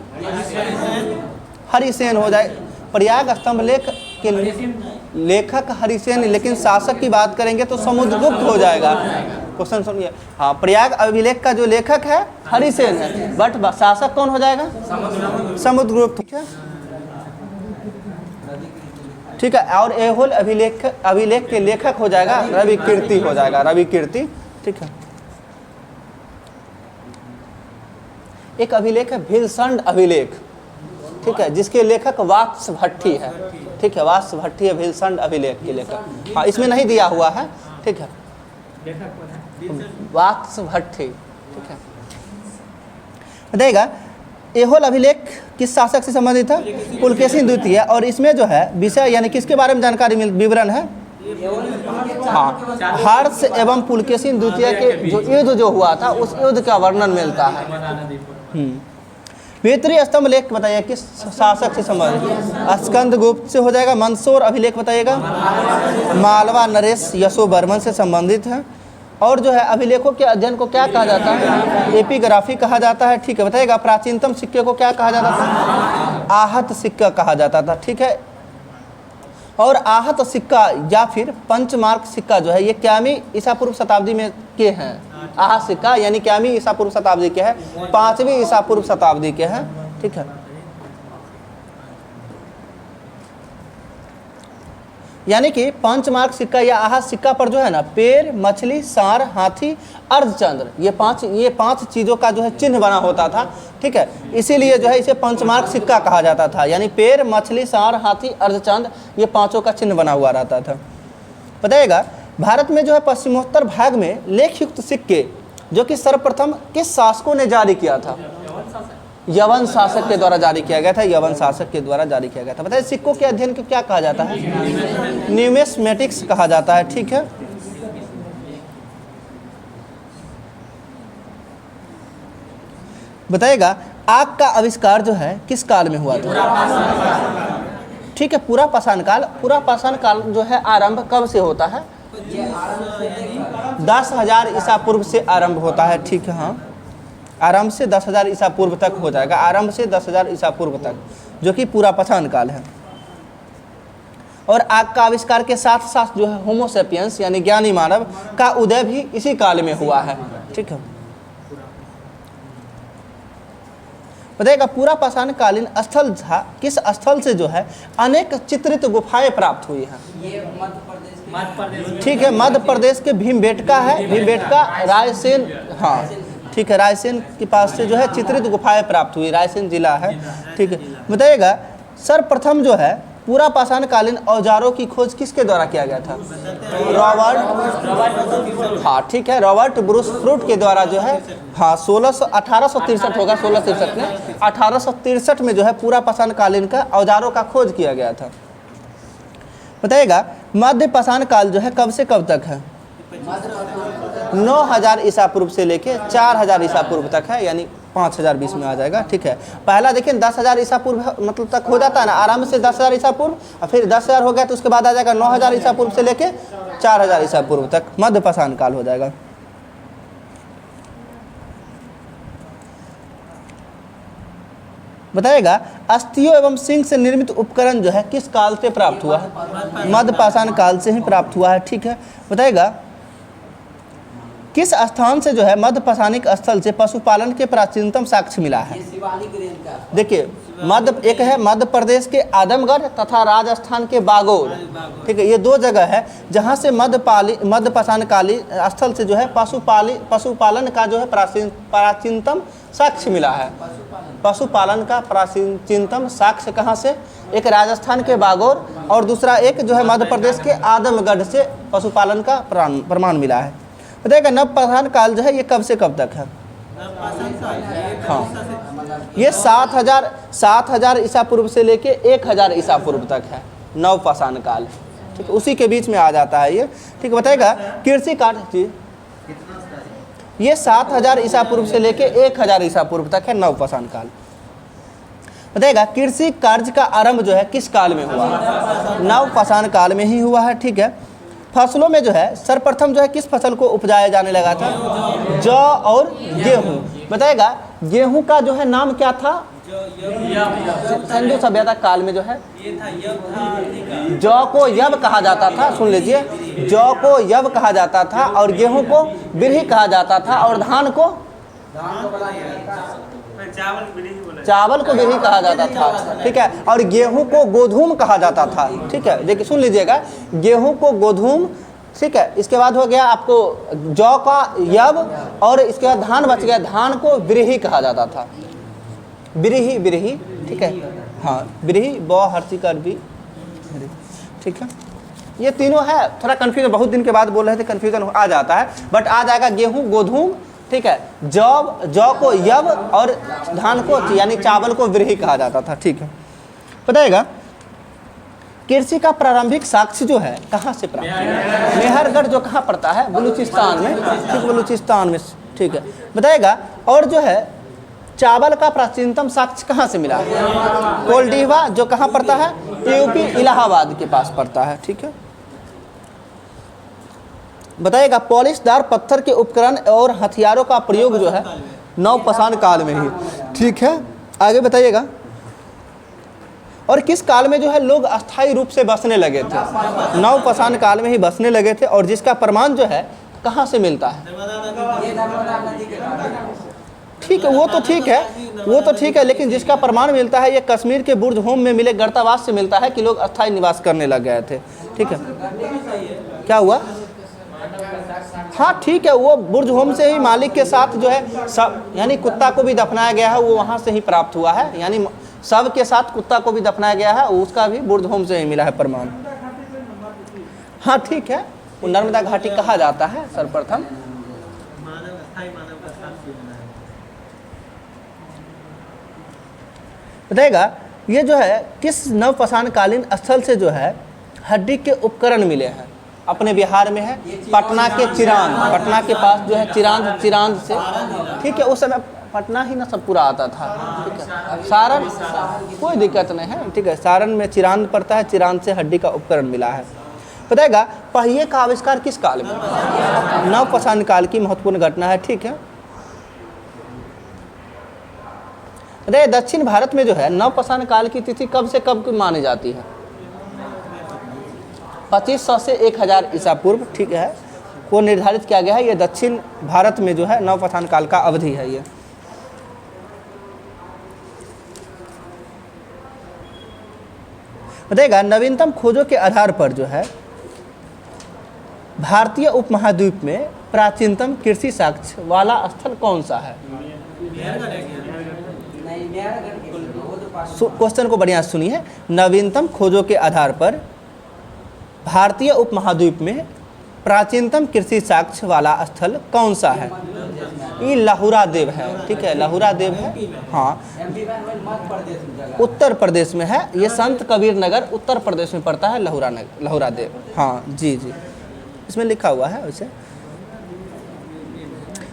हरिसेन हो जाए। प्रयाग स्तंभ लेख के लेखक हरिसेन, लेकिन शासक की बात करेंगे तो समुद्रगुप्त हो जाएगा। क्वेश्चन सुनिए, हाँ, प्रयाग अभिलेख का जो लेखक है हरिसेन है, बट शासक कौन हो जाएगा? समुद्रगुप्त। ठीक है, ठीक है। और ऐहोल अभिलेख के लेखक हो जाएगा रविकीर्ति हो जाएगा, रविकीर्ति। ठीक है। एक अभिलेख है भीलसंड अभिलेख, ठीक है, जिसके लेखक वात्सभट्टी है। ठीक है, वात्सभट्टी है भीलसंड अभिलेख के लेखक। हाँ, इसमें नहीं दिया हुआ है। ठीक है, वात्सभट्टी। ठीक है, बताइएगा ऐहोल अभिलेख किस शासक से संबंधित है? पुलकेशिन द्वितीय। और इसमें जो है विषय यानी किसके बारे में जानकारी विवरण है? हाँ, हर्ष एवं पुलकेशिन द्वितीय के जो युद्ध जो हुआ था उस युद्ध का वर्णन मिलता है। वेतरी स्तंभ लेख बताइए किस शासक से संबंधित? स्कंदगुप्त से हो जाएगा। मंदसौर अभिलेख बताइएगा मालवा नरेश यशोवर्मन से संबंधित है। और जो है अभिलेखों के अध्ययन को क्या कहा जाता है? एपिग्राफी कहा जाता है। ठीक है, बताइएगा प्राचीनतम सिक्के को क्या कहा जाता था? आहत सिक्का कहा जाता था। ठीक है, और आहत सिक्का या फिर पंचमार्क सिक्का जो है ये क्यामी ईसा पूर्व शताब्दी में के हैं। आहत सिक्का यानी क्यामी ईसा पूर्व शताब्दी के हैं, 5वीं ईसा पूर्व शताब्दी के हैं। ठीक है, यानी कि पंचमार्क सिक्का या आहत सिक्का पर जो है ना पेड़, मछली, सांड, हाथी, अर्धचंद्र ये पांच चीज़ों का जो है चिन्ह बना होता था। ठीक है, इसीलिए जो है इसे पंचमार्क सिक्का कहा जाता था। यानी पेड़, मछली, सांड, हाथी, अर्धचंद्र ये पांचों का चिन्ह बना हुआ रहता था। बताइएगा भारत में जो है पश्चिमोत्तर भाग में लेखयुक्त सिक्के जो कि सर्वप्रथम किस शासकों ने जारी किया था? यवन शासक के द्वारा जारी किया गया था। यवन शासक के द्वारा जारी किया गया था। बताइए सिक्कों के अध्ययन को क्या कहा जाता है? न्यूमिस्मेटिक्स कहा जाता है। ठीक है, बताइएगा आग का आविष्कार जो है किस काल में हुआ था? ठीक है, पूरा पाषाण काल। पूरा पाषाण काल जो है आरंभ कब से होता है? 10,000 ईसा पूर्व से आरंभ होता है। ठीक है, हाँ, आरंभ से 10,000 ईसा पूर्व तक हो जाएगा। आरंभ से 10,000 ईसा पूर्व तक जो कि पूरा पाषाण काल है। और आग का आविष्कार के साथ साथ जो है होमोसेपियंस यानी ज्ञानी मानव का उदय भी इसी काल में हुआ है। ठीक है, बताइएगा पूरा पाषाण कालीन स्थल था किस स्थल से जो है अनेक चित्रित गुफाएं प्राप्त हुई हैं? ठीक है, मध्य प्रदेश के भीमबेटका है। भीमबेटका रायसेन, हाँ ठीक है, रायसेन के पास से जो है चित्रित गुफाएं प्राप्त हुई। रायसेन जिला है। ठीक है, बताइएगा सर्वप्रथम जो है पूरा पाषाण कालीन औजारों की खोज किसके द्वारा किया गया था? रॉबर्ट, हाँ ठीक है, रॉबर्ट ब्रूस फ्रूट के द्वारा जो है, हाँ 1863 होगा, 1663 में 1863 में जो है पूरा पाषाण कालीन का औजारों का खोज किया गया था। बताइएगा मध्य पाषाण काल जो है कब से कब तक है? 9000 ईसा पूर्व से लेके 4000 ईसा पूर्व तक है, यानी 5000 बीच में आ जाएगा। ठीक है, पहला देखिए 10,000 ईसा पूर्व मतलब तक हो जाता है ना, आराम से 10,000 ईसा पूर्व, और फिर 10,000 हो गया तो उसके बाद आ जाएगा 9000 ईसा पूर्व से लेके 4000 ईसा पूर्व तक मध्य पाषाण काल हो जाएगा। बताइएगा अस्थियों एवं सिंह से निर्मित उपकरण जो है किस काल से प्राप्त हुआ है? मध्य पाषाण काल से ही प्राप्त हुआ है। ठीक है, बताइएगा किस स्थान से जो है मध्य पाषाणिक स्थल से पशुपालन के प्राचीनतम साक्ष्य मिला है? देखिए एक है मध्य प्रदेश के आदमगढ़ तथा राजस्थान के बागोर। ठीक है, ये दो जगह है जहाँ से मध्य पाषाण कालीन स्थल से जो है पशुपालन का जो है प्राचीनतम साक्ष्य मिला है। पशुपालन का प्राचीनतम साक्ष्य कहाँ से? एक राजस्थान के बागोर और दूसरा एक जो है मध्य प्रदेश के आदमगढ़ से पशुपालन का प्रमाण मिला है। बताइएगा नव पाषाण काल जो है ये कब से कब तक है? हाँ, ये 7,000 ईसा पूर्व से लेके 1,000 ईसा पूर्व तक है नव पाषाण काल। ठीक है, उसी के बीच में आ जाता है ये। ठीक है, बताइएगा कृषि कार्य जी ये 7,000 ईसा पूर्व से लेके 1,000 ईसा पूर्व तक है नव पाषाण काल। बताइएगा कृषि कार्य का आरंभ जो है किस काल में हुआ? नव पाषाण काल में ही हुआ है। ठीक है, फसलों में जो है सर्वप्रथम जो है किस फसल को उपजाया जाने लगा था? जौ और गेहूं। बताइएगा गेहूं का जो है नाम क्या था? सिंधु सभ्यता काल में जो है जौ को यव कहा जाता था। सुन लीजिए, जौ को यव कहा जाता था और गेहूं को बिरही कहा जाता था और धान को चावल को बिरही कहा जाता था, ठीक है, और गेहूं को गोधूम कहा जाता था, ठीक है। देखिए सुन लीजिएगा, गेहूं को गोधूम, ठीक है। इसके बाद हो गया आपको जौ का यव और इसके बाद धान बच गया, धान को बिरही कहा जाता था, बिरही बिरही, ठीक है, हाँ बिरही ब हर्षी कर भी, ठीक है। ये तीनों है, थोड़ा कन्फ्यूजन, बहुत दिन के बाद बोल रहे थे, कन्फ्यूजन आ जाता है, बट आ जाएगा गेहूं गोधूम, ठीक है, जौ को यव और धान को यानी चावल को बिरही कहा जाता था, ठीक है। बताइएगा कृषि का प्रारंभिक साक्ष्य जो है कहाँ से प्राप्त हुआ? मेहरगढ़ जो कहाँ पड़ता है? बलूचिस्तान में, ठीक, बलूचिस्तान में, ठीक है। बताइएगा और जो है चावल का प्राचीनतम साक्ष्य कहाँ से मिला? कोल्डीवा जो कहाँ पड़ता है? यूपी इलाहाबाद के पास पड़ता है, ठीक है। बताइएगा पॉलिशदार पत्थर के उपकरण और हथियारों का प्रयोग जो है नवपाषाण काल में ही, ठीक है। आगे बताइएगा और किस काल में जो है लोग अस्थायी रूप से बसने लगे थे? नवपाषाण काल में ही बसने लगे थे और जिसका प्रमाण जो है कहाँ से मिलता है? ठीक है, वो तो ठीक है, वो तो ठीक है, लेकिन जिसका प्रमाण मिलता है ये कश्मीर के बुर्ज होम में मिले गर्तावास से मिलता है कि लोग अस्थायी निवास करने लग गए थे, ठीक है। क्या हुआ? हाँ ठीक है, वो बुर्ज होम से ही मालिक के साथ जो है सब, यानी कुत्ता को भी दफनाया गया है, वो वहाँ से ही प्राप्त हुआ है, यानी सब के साथ कुत्ता को भी दफनाया गया है, उसका भी बुर्ज होम से ही मिला है प्रमाण। हाँ ठीक है, वो नर्मदा घाटी कहा जाता है सर्वप्रथम। बताएगा ये जो है किस नवपाषाण कालीन स्थल से जो है हड्डी के उपकरण मिले हैं? अपने बिहार में है पटना के चिरांद, पटना के पास जो है चिरांद से, ठीक है। उस समय पटना ही ना सब पूरा आता था, ठीक है। सारण कोई दिक्कत नहीं है, ठीक है, सारण में चिरांद पड़ता है, चिरांद से हड्डी का उपकरण मिला है। बताएगा पहिए का आविष्कार किस काल में? नवपाषाण काल की महत्वपूर्ण घटना है, ठीक है। अरे दक्षिण भारत में जो है नवपाषाण काल की तिथि कब से कब मानी जाती है? 2500 से 1000 ईसा पूर्व, ठीक है, को निर्धारित किया गया है। ये दक्षिण भारत में जो है नवपाषाण काल का अवधि है ये। बताइएगा नवीनतम खोजों के आधार पर जो है भारतीय उपमहाद्वीप में प्राचीनतम कृषि साक्ष्य वाला स्थल कौन सा है? क्वेश्चन को बढ़िया सुनिए, नवीनतम खोजों के आधार पर भारतीय उपमहाद्वीप में प्राचीनतम कृषि साक्ष्य वाला स्थल कौन सा है? ये लहुरा देव है, ठीक है, लहुरा देव है, हाँ, उत्तर प्रदेश में है। ये संत कबीर नगर उत्तर प्रदेश में पड़ता है, लहुरा देव, हाँ जी जी, इसमें लिखा हुआ है वैसे।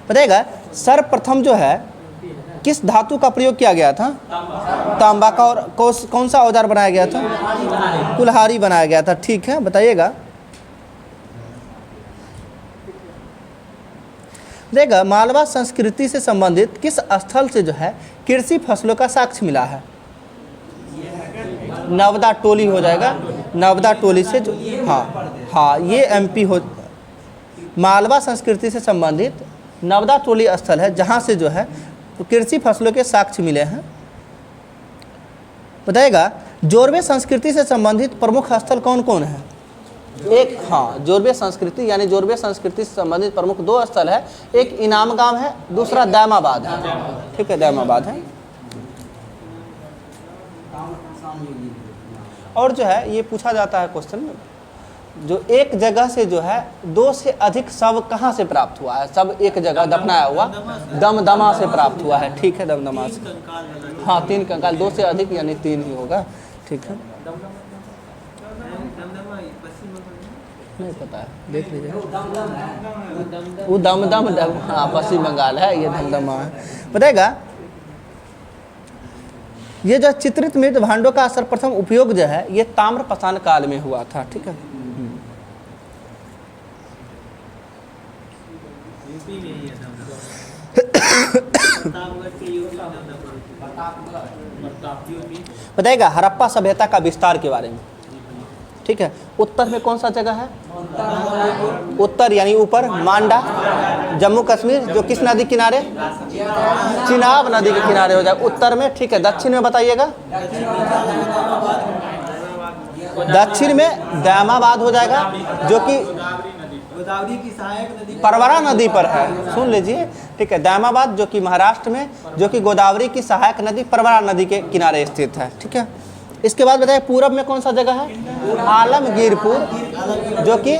बताइएगा सर्वप्रथम जो है किस धातु का प्रयोग किया गया था? तांबा का। और कौन सा औजार बनाया गया था? कुल्हाड़ी बनाया गया था, ठीक है। बताइएगा देखा मालवा संस्कृति से संबंधित किस स्थल से जो है कृषि फसलों का साक्ष्य मिला है? नवदा टोली हो जाएगा, नवदा टोली से जो, हाँ हाँ, ये एमपी हो। मालवा संस्कृति से संबंधित नवदा टोली स्थल है जहाँ से जो है कृषि फसलों के साक्ष्य मिले हैं। बताइएगा जोरवे संस्कृति से संबंधित प्रमुख स्थल कौन कौन है? एक, हाँ, जोरवे संस्कृति, यानी जोरवे संस्कृति से संबंधित प्रमुख 2 स्थल है, एक इनाम गांव है, दूसरा दैमाबाद है, ठीक है, दैमाबाद है। और जो है ये पूछा जाता है क्वेश्चन में, जो एक जगह से जो है 2 से अधिक शव कहाँ से प्राप्त हुआ है? सब एक जगह दफनाया हुआ दमदमा से प्राप्त हुआ है, ठीक है, दमदमा से, हाँ 3 कंकाल, 2 से अधिक यानी 3 ही होगा, ठीक है। नहीं पता है, देख लीजिए, वो दमदम, हाँ पश्चिम बंगाल है, ये दमदमा है। बताएगा ये जो चित्रित मृत भांडों का सर्वप्रथम उपयोग जो है ये ताम्रपाषाण काल में हुआ था, ठीक है। बताइएगा हड़प्पा सभ्यता का विस्तार के बारे में। ठीक है, उत्तर में कौन सा जगह है? उत्तर यानी ऊपर मांडा, जम्मू कश्मीर जो किस नदी किनारे? चिनाब नदी के किनारे हो जाए उत्तर में। ठीक है, दक्षिण में बताइएगा, दक्षिण में दामाबाद हो जाएगा जो कि गोदावरी की सहायक नदी परवरा नदी पर है। सुन लीजिए, ठीक है, दामाबाद जो कि महाराष्ट्र में, जो कि गोदावरी की सहायक नदी परवरा नदी के किनारे स्थित है। ठीक है, इसके बाद बताइए पूरब में कौन सा जगह है? आलमगीरपुर जो कि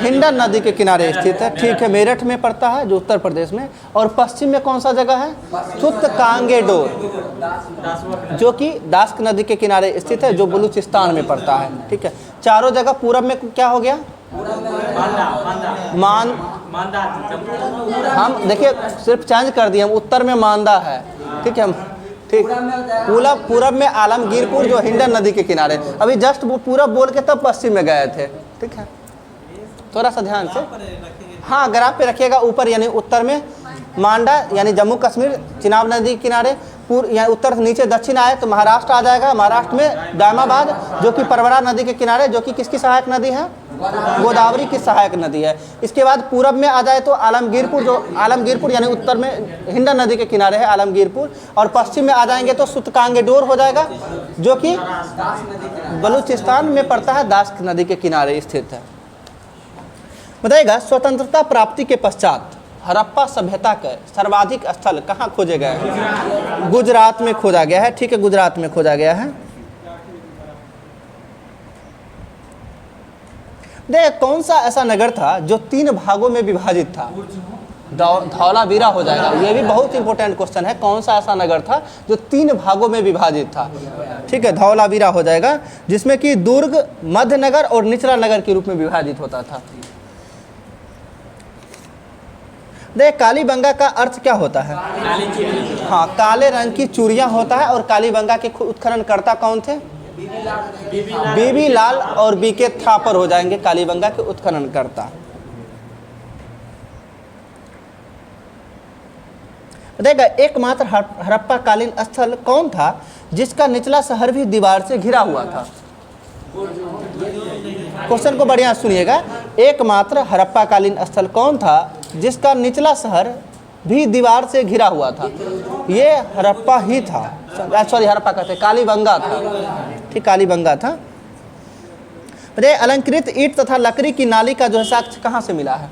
हिंडन नदी के किनारे स्थित है। ठीक है, मेरठ में पड़ता है जो उत्तर प्रदेश में। और पश्चिम में कौन सा जगह है? सुतकांगेडोर जो कि दास्क नदी के किनारे स्थित है जो बलूचिस्तान में पड़ता है। ठीक है, चारों जगह पूरब में क्या हो गया? हम देखिए सिर्फ चेंज कर दिए, हम उत्तर में मांदा है। ठीक है, ठीक, पूरब में आलमगीरपुर जो हिंडन नदी के किनारे। अभी जस्ट वो पूरब बोल के तब पश्चिम में गए थे। ठीक है, थोड़ा सा ध्यान से, हाँ ग्राफ पे रखिएगा। ऊपर यानी उत्तर में मांडा यानी जम्मू कश्मीर चिनाब नदी के किनारे, यहाँ उत्तर से नीचे दक्षिण आए तो महाराष्ट्र आ जाएगा। महाराष्ट्र में दामाबाद जो कि परवरा नदी के किनारे, जो कि किसकी सहायक नदी है? गोदावरी की सहायक नदी है। इसके बाद पूरब में आ जाए तो आलमगीरपुर, जो आलमगीरपुर यानी उत्तर में हिंडन नदी के किनारे है आलमगीरपुर। और पश्चिम में आ जाएंगे तो सुतकांगेडोर हो जाएगा जो कि बलूचिस्तान में पड़ता है, दास्क नदी के किनारे स्थित है। बताइएगा स्वतंत्रता प्राप्ति के पश्चात हड़प्पा सभ्यता के सर्वाधिक स्थल कहाँ खोजे गए हैं? गुजरात में खोजा गया है। ठीक है, गुजरात में खोजा गया है। देखिए कौन सा ऐसा नगर था जो 3 भागों में विभाजित था? धौलावीरा हो जाएगा। ये भी बहुत इंपॉर्टेंट क्वेश्चन है, कौन सा ऐसा नगर था जो 3 भागों में विभाजित था? ठीक है, धौलावीरा हो जाएगा, जिसमें कि दुर्ग, मध्य नगर और निचला नगर के रूप में विभाजित होता था। देख कालीबंगा का अर्थ क्या होता है? हाँ, काले रंग की चूड़ियाँ होता है। और कालीबंगा के उत्खननकर्ता कौन थे? बीबी लाल और बीके थापर हो जाएंगे कालीबंगा के उत्खननकर्ता। देखिएगा एकमात्र हड़प्पा कालीन स्थल कौन था जिसका निचला शहर भी दीवार से घिरा हुआ था? क्वेश्चन को बढ़िया सुनिएगा, एकमात्र हड़प्पा कालीन स्थल कौन था जिसका निचला शहर भी दीवार से घिरा हुआ था? ये हड़प्पा ही था, सॉरी हड़प्पा कहते कालीबंगा था। ठीक, कालीबंगा था। बताइए अलंकृत ईंट तथा लकड़ी की नाली का जो है साक्ष्य कहाँ से मिला है?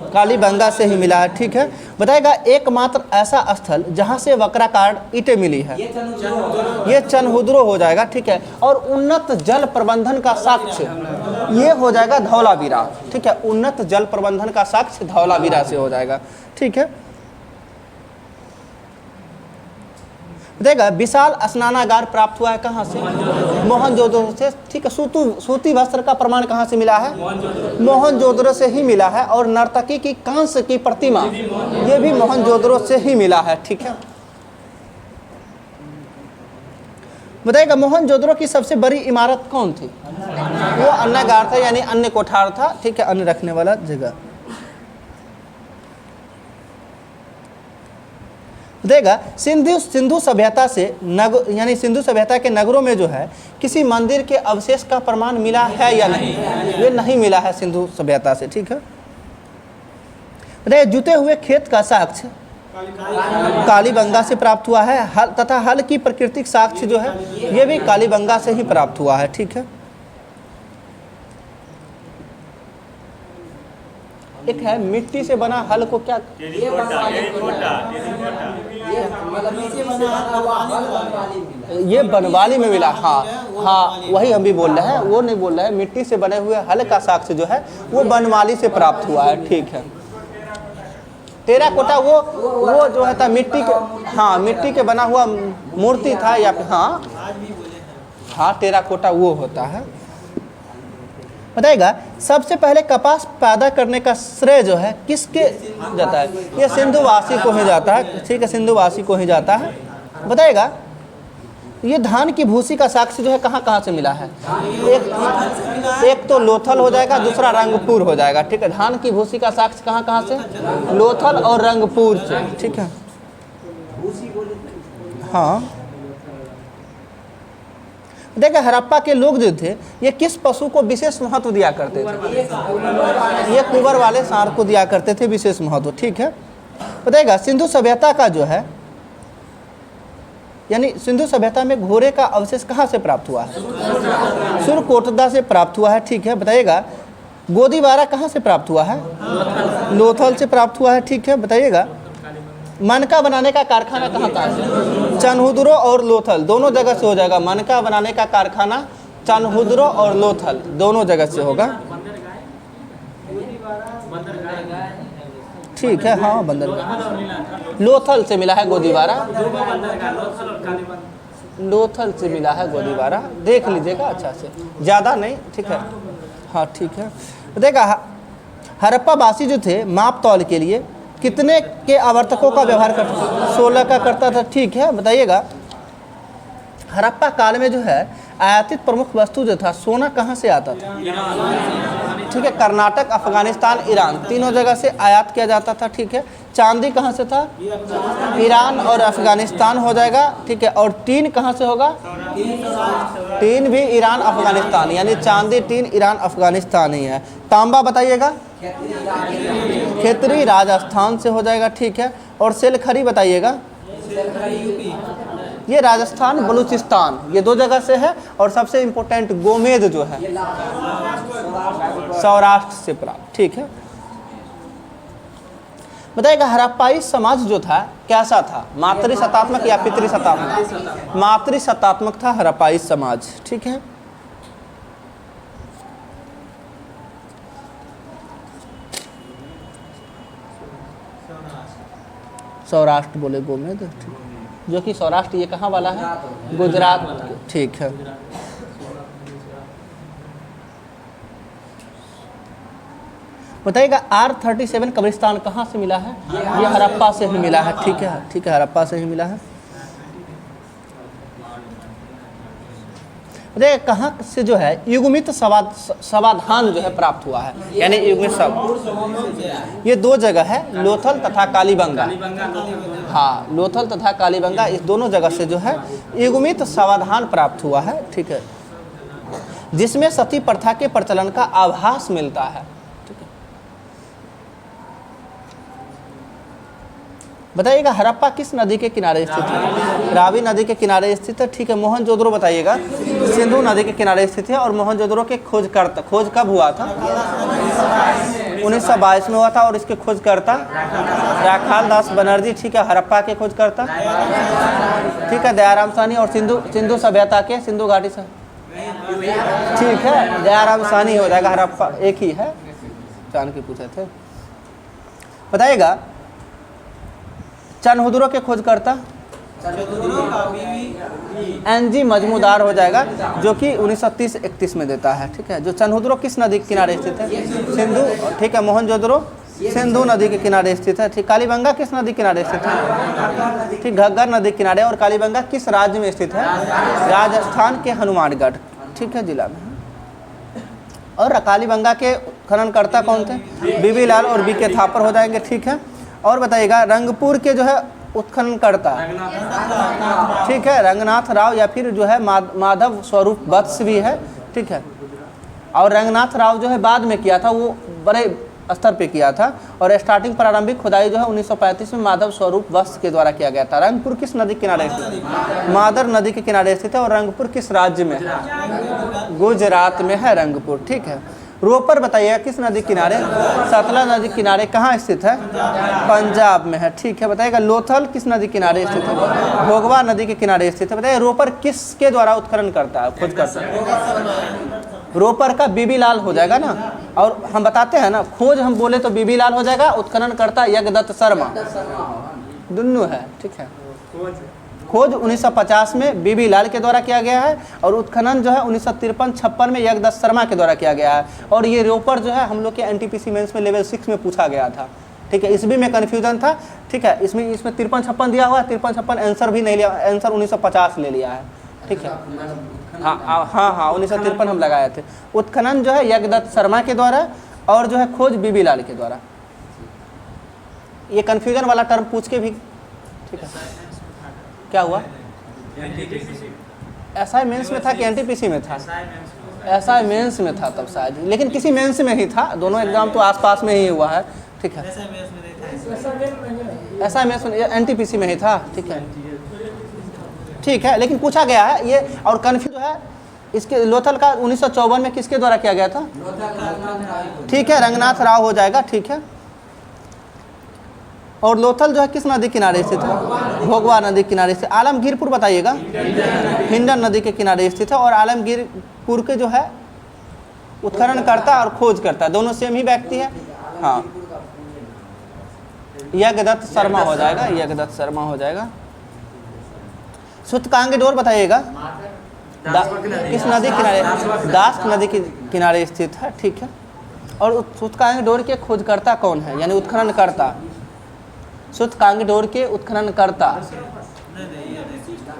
कालीबंगा से ही मिला है। ठीक है, बताएगा एकमात्र ऐसा स्थल जहाँ से वक्राकार ईंटें मिली है, ये चनहुद्रो हो जाएगा। ठीक है, और उन्नत जल प्रबंधन का साक्ष्य ये हो जाएगा धौलावीरा। ठीक है, उन्नत जल प्रबंधन का साक्ष्य धौलावीरा से हो जाएगा। ठीक है, देखा विशाल स्नानागार प्राप्त हुआ है कहाँ से? मोहनजोदड़ो से। ठीक है, सूती वस्त्र का प्रमाण कहाँ से मिला है? मोहनजोदड़ो से ही मिला है। और नर्तकी की कांस्य की प्रतिमा ये भी मोहनजोदड़ो से ही मिला है। ठीक है, बताइएगा मोहनजोदड़ो की सबसे बड़ी इमारत कौन थी? वो अन्नागार था यानी अन्न कोठार था। ठीक है, अन्न रखने वाला जगह। देगा सिंधु सभ्यता से यानी सिंधु सभ्यता के नगरों में जो है किसी मंदिर के अवशेष का प्रमाण मिला है या नहीं? ये नहीं मिला है सिंधु सभ्यता से। ठीक है, देखिए जुते हुए खेत का साक्ष्य कालीबंगा से प्राप्त हुआ है। हल तथा हल की प्राकृतिक साक्ष्य जो है ये भी कालीबंगा से ही प्राप्त हुआ है। ठीक है, एक है मिट्टी से बना हल को क्या ये बनवाली में मिला। हाँ हाँ, वही हम भी बोल रहे हैं, वो नहीं बोल रहे हैं। मिट्टी से बने हुए हल का साक्ष्य जो है वो बनवाली से प्राप्त हुआ है। ठीक है, टेराकोटा वो जो है था मिट्टी के, हाँ मिट्टी के बना हुआ मूर्ति था या हाँ टेराकोटा वो होता है। बताइएगा सबसे पहले कपास पैदा करने का श्रेय जो है किसके जाता है? ये सिंधुवासी को ही जाता है। ठीक है, सिंधुवासी को ही जाता है। बताइएगा ये धान की भूसी का साक्ष्य जो है कहाँ कहाँ से मिला है? एक तो लोथल हो जाएगा, दूसरा रंगपुर हो जाएगा। ठीक है, धान की भूसी का साक्ष्य कहाँ कहाँ से? लोथल और रंगपुर से। ठीक है, हाँ देखिए हड़प्पा के लोग जो थे ये किस पशु को विशेष महत्व दिया करते थे? ये कुबर वाले सांड को दिया करते थे विशेष महत्व, ठीक है। बताइएगा सिंधु सभ्यता का जो है, यानी सिंधु सभ्यता में घोड़े का अवशेष कहाँ से प्राप्त हुआ है? सुरकोटदा से प्राप्त हुआ है, ठीक है। बताइएगा गोदीबारा कहाँ से प्राप्त हुआ है? लोथल से प्राप्त हुआ है, ठीक है। बताइएगा मनका बनाने का कारखाना कहाँ का है? चनहुदरो और लोथल दोनों जगह से हो जाएगा। मनका बनाने का कारखाना चनहुदरो और लोथल दोनों जगह से होगा, ठीक है। हाँ बंदरगाह लोथल से मिला है गोदीबारा, लोथल से मिला है गोदीबारा, देख लीजिएगा अच्छा से, ज़्यादा नहीं, ठीक है। हाँ ठीक है। देखा हड़प्पा वासी जो थे माप तौल के लिए कितने के आवर्तकों का व्यवहार करते? 16 का करता था, ठीक है। बताइएगा हड़प्पा काल में जो है आयातित प्रमुख वस्तु जो था सोना कहाँ से आता था? ठीक है, कर्नाटक, अफगानिस्तान, ईरान तीनों जगह से आयात किया जाता था, ठीक है। चांदी कहाँ से था? ईरान और अफगानिस्तान हो जाएगा, ठीक है। और टीन कहाँ से होगा? टीन भी ईरान अफगानिस्तान, यानी चांदी टीन ईरान अफगानिस्तान ही है। तांबा बताइएगा खेतरी राजस्थान से हो जाएगा, ठीक है। और सेलखरी बताइएगा, ये राजस्थान बलूचिस्तान, ये दो जगह से है। और सबसे इम्पोर्टेंट गोमेद जो है सौराष्ट्र से प्राप्त, ठीक है। बताइएगा हड़प्पाई समाज जो था कैसा था? मातृसत्तात्मक या पितृसत्तात्मक? मातृसत्तात्मक था हड़प्पाई समाज, ठीक है। सौराष्ट्र बोले गोमेद, ठीक है। जो कि सौराष्ट्र ये कहाँ वाला है? गुजरात, ठीक है। बताइएगा R37 कब्रिस्तान कहाँ से मिला है? ये हड़प्पा से ही मिला है, ठीक है, ठीक है, हड़प्पा से ही मिला है। बताइएगा कहाँ से जो है युग्मित समाधान जो है प्राप्त हुआ है, यानी युग्मित शब्द ये दो जगह है, लोथल तथा कालीबंगा। हाँ, लोथल तथा कालीबंगा इस दोनों जगह से जो है युग्मित समाधान प्राप्त हुआ है, ठीक है, जिसमें सती प्रथा के प्रचलन का आभास मिलता है, ठीक है। बताइएगा हड़प्पा किस नदी के किनारे स्थित है? रावी नदी के किनारे स्थित है, ठीक है। मोहनजोदड़ो बताइएगा सिंधु नदी के किनारे स्थित है। और मोहनजोदड़ो के खोज कब हुआ था? 1922 में हुआ था। और इसके खोजकर्ता राखाल दास बनर्जी, ठीक है। हड़प्पा के खोजकर्ता, ठीक है, दयाराम साहनी। और सिंधु सभ्यता के सिंधु घाटी से, ठीक है, दयाराम साहनी हो जाएगा। हड़प्पा एक ही है, जान के पूछे थे। बताइएगा चनहुदरो के खोजकर्ता NG मजमूदार हो जाएगा, जो कि 1930-31 में देता है, ठीक है। जो चनहुदरो किस नदी के किनारे स्थित है? सिंधु, ठीक है। मोहनजोदड़ो सिंधु नदी के किनारे स्थित है, ठीक। कालीबंगा किस नदी के किनारे स्थित है? ठीक, घग्गर नदी के किनारे। और कालीबंगा किस राज्य में स्थित है? राजस्थान के हनुमानगढ़, ठीक है, जिला में। और कालीबंगा के खननकर्ता कौन थे? बीबी लाल और BK थापर हो जाएंगे, ठीक है। और बताइएगा रंगपुर के जो है उत्खननकर्ता, ठीक है, रंगनाथ राव या फिर जो है माधव स्वरूप वत्स भी है, ठीक है। और रंगनाथ राव जो है बाद में किया था, वो बड़े स्तर पे किया था। और स्टार्टिंग प्रारंभिक खुदाई जो है 1935 में माधव स्वरूप वत्स के द्वारा किया गया था। रंगपुर किस नदी के किनारे स्थित है? मादर नदी के किनारे स्थित है। और रंगपुर किस राज्य में है? गुजरात में है रंगपुर, ठीक है। रोपर बताइएगा किस नदी किनारे? सतलज नदी किनारे। कहाँ स्थित है? पंजाब में है, ठीक है। बताइएगा लोथल किस नदी किनारे स्थित है? भोगवा नदी के किनारे स्थित है। बताइए रोपर किसके द्वारा उत्खनन करता है, खोज करता है? रोपर का बीबी लाल हो जाएगा ना। और हम बताते हैं ना, खोज हम बोले तो बीबी लाल हो जाएगा, उत्खनन करता यज्ञदत्त शर्मा, दोनों है, ठीक है। खोज 1950 में बीबी लाल के द्वारा किया गया है। और उत्खनन जो है 1953-56 में यज्ञदत्त शर्मा के द्वारा किया गया है। और ये रोपर जो है हम लोग के NTPC मेंस में लेवल 6 में पूछा गया था, ठीक है। इसमें में कन्फ्यूजन था, ठीक है। इसमें 53-56 दिया हुआ है, 53-56 आंसर भी नहीं लिया, आंसर 1950 ले लिया है, ठीक है। हाँ 1953 हम लगाए थे। उत्खनन जो है यज्ञदत्त शर्मा के द्वारा और जो है खोज बीबी लाल के द्वारा। ये कन्फ्यूजन वाला टर्म पूछ के भी, ठीक है। क्या हुआ? एसआई मेंस में था कि एनटीपीसी में था? एसआई मेंस में था तब शायद, लेकिन किसी मेंस में ही था, दोनों एग्जाम तो आसपास में ही हुआ है, ठीक है। एसआई मेंस में एनटीपीसी में ही था, ठीक है, ठीक है, लेकिन पूछा गया है ये। और कन्फ्यूज जो है इसके लोथल का 1954 में किसके द्वारा किया गया था? ठीक है, रंगनाथ राव हो जाएगा, ठीक है। और लोथल जो है किस नदी किनारे स्थित है? भोगवा नदी किनारे से। आलमगीरपुर बताइएगा, हिंडन नदी के किनारे स्थित है। और आलमगीरपुर के जो है उत्खनन करता और खोज करता दोनों सेम ही व्यक्ति है। हाँ, यज्ञदत्त शर्मा हो जाएगा, यज्ञदत्त शर्मा हो जाएगा। सूतकांग डोर बताइएगा, किस नदी किनारे? दास नदी के किनारे स्थित है, ठीक है। और सूतकांग डोर के खोजकर्ता कौन है, यानी उत्खनन करता? सूतकांग डोर के उत्खनन करता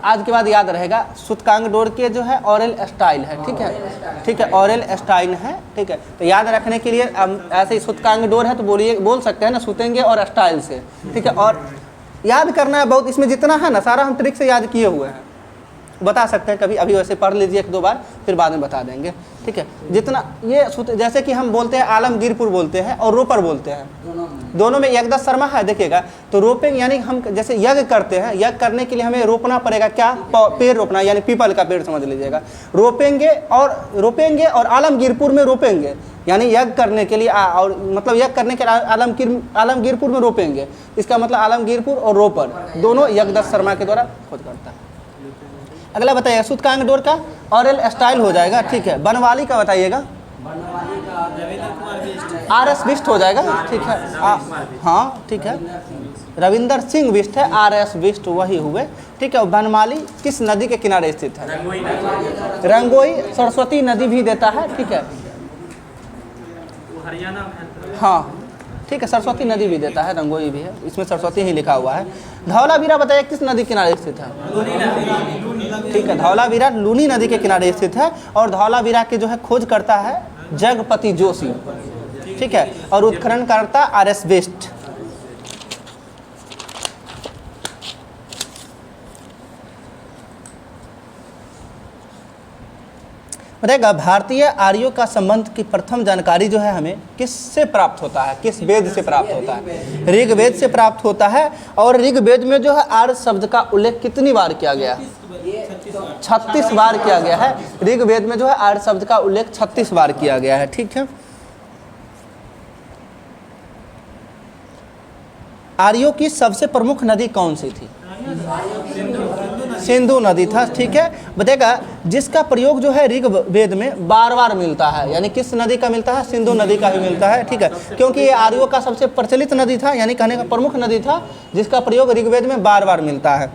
आज के बाद याद रहेगा। सूतकांग डोर के जो है ऑरेल स्टाइल है, ठीक है, ठीक है, ऑरेल स्टाइल है, ठीक है। तो याद रखने के लिए ऐसे ही सूतकांग डोर है तो बोल सकते हैं ना सूतेंगे और स्टाइल से, ठीक है। और याद करना है बहुत, इसमें जितना है ना सारा हम ट्रिक से याद किए हुए हैं, बता सकते हैं कभी। अभी वैसे पढ़ लीजिए 1-2 बार, फिर बाद में बता देंगे, ठीक है। जितना ये जैसे कि हम बोलते हैं आलमगीरपुर बोलते हैं और रोपर बोलते हैं, दोनों में यज्ञदत्त शर्मा है, देखिएगा। तो रोपेंगे यानी हम जैसे यज्ञ करते हैं, यज्ञ करने के लिए हमें रोपना पड़ेगा, क्या? पेड़ रोपना, यानी पीपल का पेड़ समझ लीजिएगा। रोपेंगे और आलमगीरपुर में रोपेंगे, यानी यज्ञ करने के लिए और मतलब यज्ञ करने के लिए आलमगीरपुर में रोपेंगे। इसका मतलब आलमगीरपुर और रोपर दोनों यज्ञदत्त शर्मा के द्वारा खोज करता है। अगला बताइएगा, सूतकांग डोर का ऑरेल स्टाइल हो जाएगा, ठीक है। बनवाली का बताइएगा, आर.एस. बिष्ट हो जाएगा, ठीक है। हाँ, ठीक है, रविंदर सिंह बिष्ट है, आर.एस. बिष्ट वही हुए, ठीक है। बनवाली किस नदी के किनारे स्थित है? रंगोई सरस्वती नदी भी देता है, ठीक है, हाँ, ठीक है, सरस्वती नदी भी देता है, रंगोई भी है, इसमें सरस्वती ही लिखा हुआ है। धौलावीरा बताइए किस नदी किनारे स्थित है? ठीक है, धौलावीरा लूनी नदी के किनारे स्थित है। और धौलावीरा के जो है खोज करता है जगपति जोशी, ठीक है। और उत्खनन करता आर.एस. बिष्ट। बताएगा, भारतीय आर्यों का संबंध की प्रथम जानकारी जो है हमें किससे प्राप्त होता है? किस वेद से प्राप्त होता है? ऋग्वेद से प्राप्त होता है। और ऋग्वेद में जो है आर्य शब्द का उल्लेख कितनी बार किया गया? 36 बार किया गया है। ऋग्वेद में जो है आर्य शब्द का उल्लेख 36 बार किया गया है, ठीक है। आर्यों की सबसे प्रमुख नदी कौन सी थी? सिंधु नदी था, ठीक है। बताएगा, जिसका प्रयोग जो है ऋग्वेद में बार मिलता है, यानी किस नदी का मिलता है? सिंधु नदी का ही मिलता है, ठीक है। क्योंकि ये आर्यों का सबसे प्रचलित नदी था, यानी कहने का प्रमुख नदी था, जिसका प्रयोग ऋग्वेद में बार मिलता है।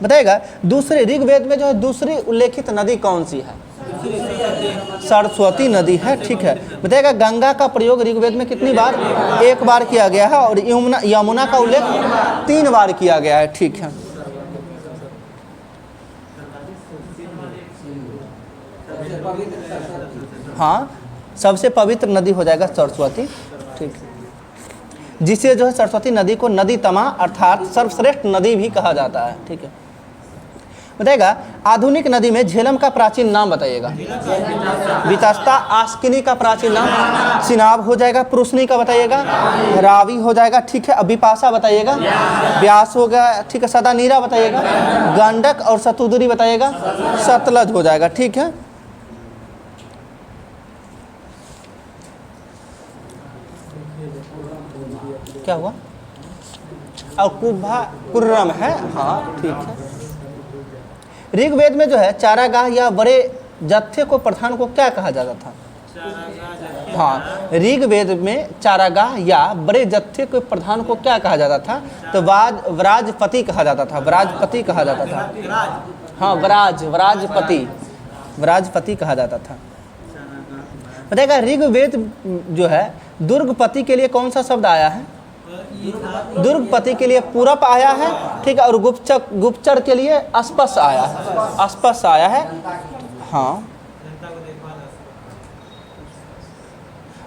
बताएगा, दूसरे ऋग्वेद में जो है दूसरी उल्लेखित नदी कौन सी है? सरस्वती नदी है, ठीक है। बताएगा, गंगा का प्रयोग ऋग्वेद में कितनी बार? 1 बार किया गया है। और यमुना का उल्लेख 3 बार किया गया है, ठीक है। हाँ, सबसे पवित्र नदी हो जाएगा सरस्वती, ठीक है। जिसे जो है सरस्वती नदी को नदी तमा अर्थात सर्वश्रेष्ठ नदी भी कहा जाता है, ठीक है। बताएगा, आधुनिक नदी में झेलम का प्राचीन नाम बताइएगा। वितस्ता। आस्किनी का प्राचीन नाम चिनाब हो जाएगा। पुरुषनी का बताइएगा, रावी हो जाएगा, ठीक है। अभिपाषा बताइएगा, व्यास हो गया, ठीक है। सदानीरा बताइएगा, गंडक। और सतुदरी बताइएगा, सतलज हो जाएगा, ठीक है। क्या हुआ? और कुब्भा कुर्रम है, हाँ, ठीक है। ऋग्वेद में जो है चारागाह या बड़े जत्थे को प्रधान को क्या कहा जाता था? हाँ, ऋग्वेद में चारागाह या बड़े जत्थे के प्रधान को क्या कहा जाता था? तो व्राजपति कहा जाता था, व्राजपति कहा जाता था। हाँ, व्राजपति कहा जाता था। बताएगा, ऋग्वेद जो है दुर्गपति के लिए कौन सा शब्द आया है? दुर्गपति के लिए पूरब आया है, ठीक है। और गुप्तचर के लिए अस्पश आया है, अस्पश आया है, हाँ।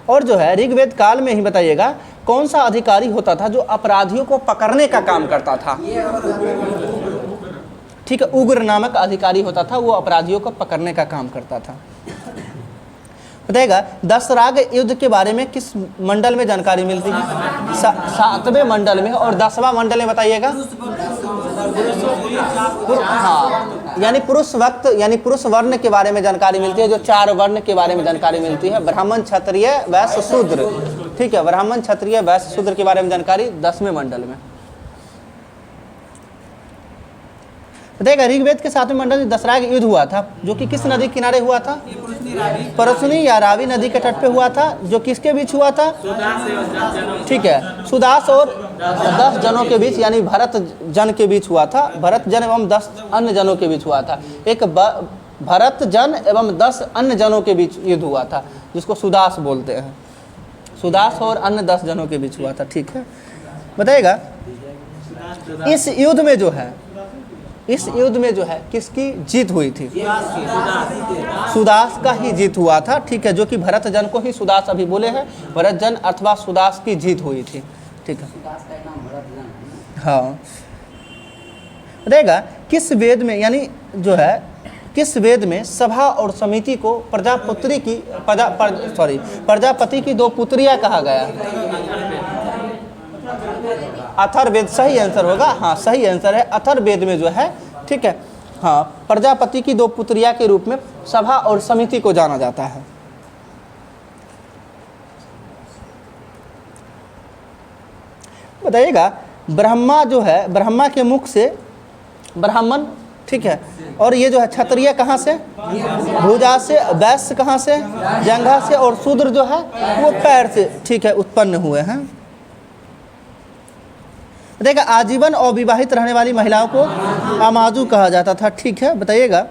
और जो है ऋग्वेद काल में ही बताइएगा कौन सा अधिकारी होता था जो अपराधियों को पकड़ने का काम करता था? ठीक है, उग्र नामक अधिकारी होता था, वो अपराधियों को पकड़ने का काम करता था। बताइएगा दशराग युद्ध के बारे में किस मंडल में जानकारी मिलती है? 7वें मंडल में। और 10वां मंडल में बताइएगा। हाँ, यानी पुरुष वक्त यानी पुरुष वर्ण के बारे में जानकारी मिलती है, जो 4 वर्ण के बारे में जानकारी मिलती है, ब्राह्मण क्षत्रिय वैश्य शूद्र। ठीक है, ब्राह्मण क्षत्रिय वैश्य शूद्र के बारे में जानकारी 10वें मंडल में। बताइएगा ऋग्वेद के 7वें मंडल में दशराग युद्ध हुआ था, जो कि किस नदी के किनारे हुआ था? परसुनी या रावी नदी के तट पे हुआ था, जो किसके बीच हुआ था? ठीक है, सुदास और 10 जनों के बीच, यानी भरत जन के बीच हुआ था। भरत जन एवं 10 अन्य जनों के बीच हुआ था। एक भरत जन एवं 10 अन्य जनों के बीच युद्ध हुआ था, जिसको सुदास बोलते हैं। सुदास और अन्य 10 जनों के बीच हुआ था। ठीक है, बताइएगा इस युद्ध में जो है किसकी जीत हुई थी? सुदास का ही जीत हुआ था। ठीक है, जो कि भरत जन को ही सुदास अभी बोले हैं, भरत जन अथवा सुदास की जीत हुई थी। ठीक है, हाँ। बताइएगा किस वेद में, यानी जो है किस वेद में सभा और समिति को प्रजापति की 2 पुत्रियां कहा गया? अथर्ववेद सही आंसर होगा। हाँ, सही आंसर है अथर्ववेद में जो है। ठीक है, हाँ, प्रजापति की 2 पुत्रिया के रूप में सभा और समिति को जाना जाता है। बताइएगा ब्रह्मा जो है, ब्रह्मा के मुख से ब्राह्मण, ठीक है, और ये जो है क्षत्रिय कहाँ से? भुजा से। वैश्य कहाँ से? जंघा से। और शूद्र जो है वो पैर से, ठीक है, उत्पन्न हुए हैं। देखा आजीवन अविवाहित रहने वाली महिलाओं को अमाजू कहा जाता था। ठीक है, बताइएगा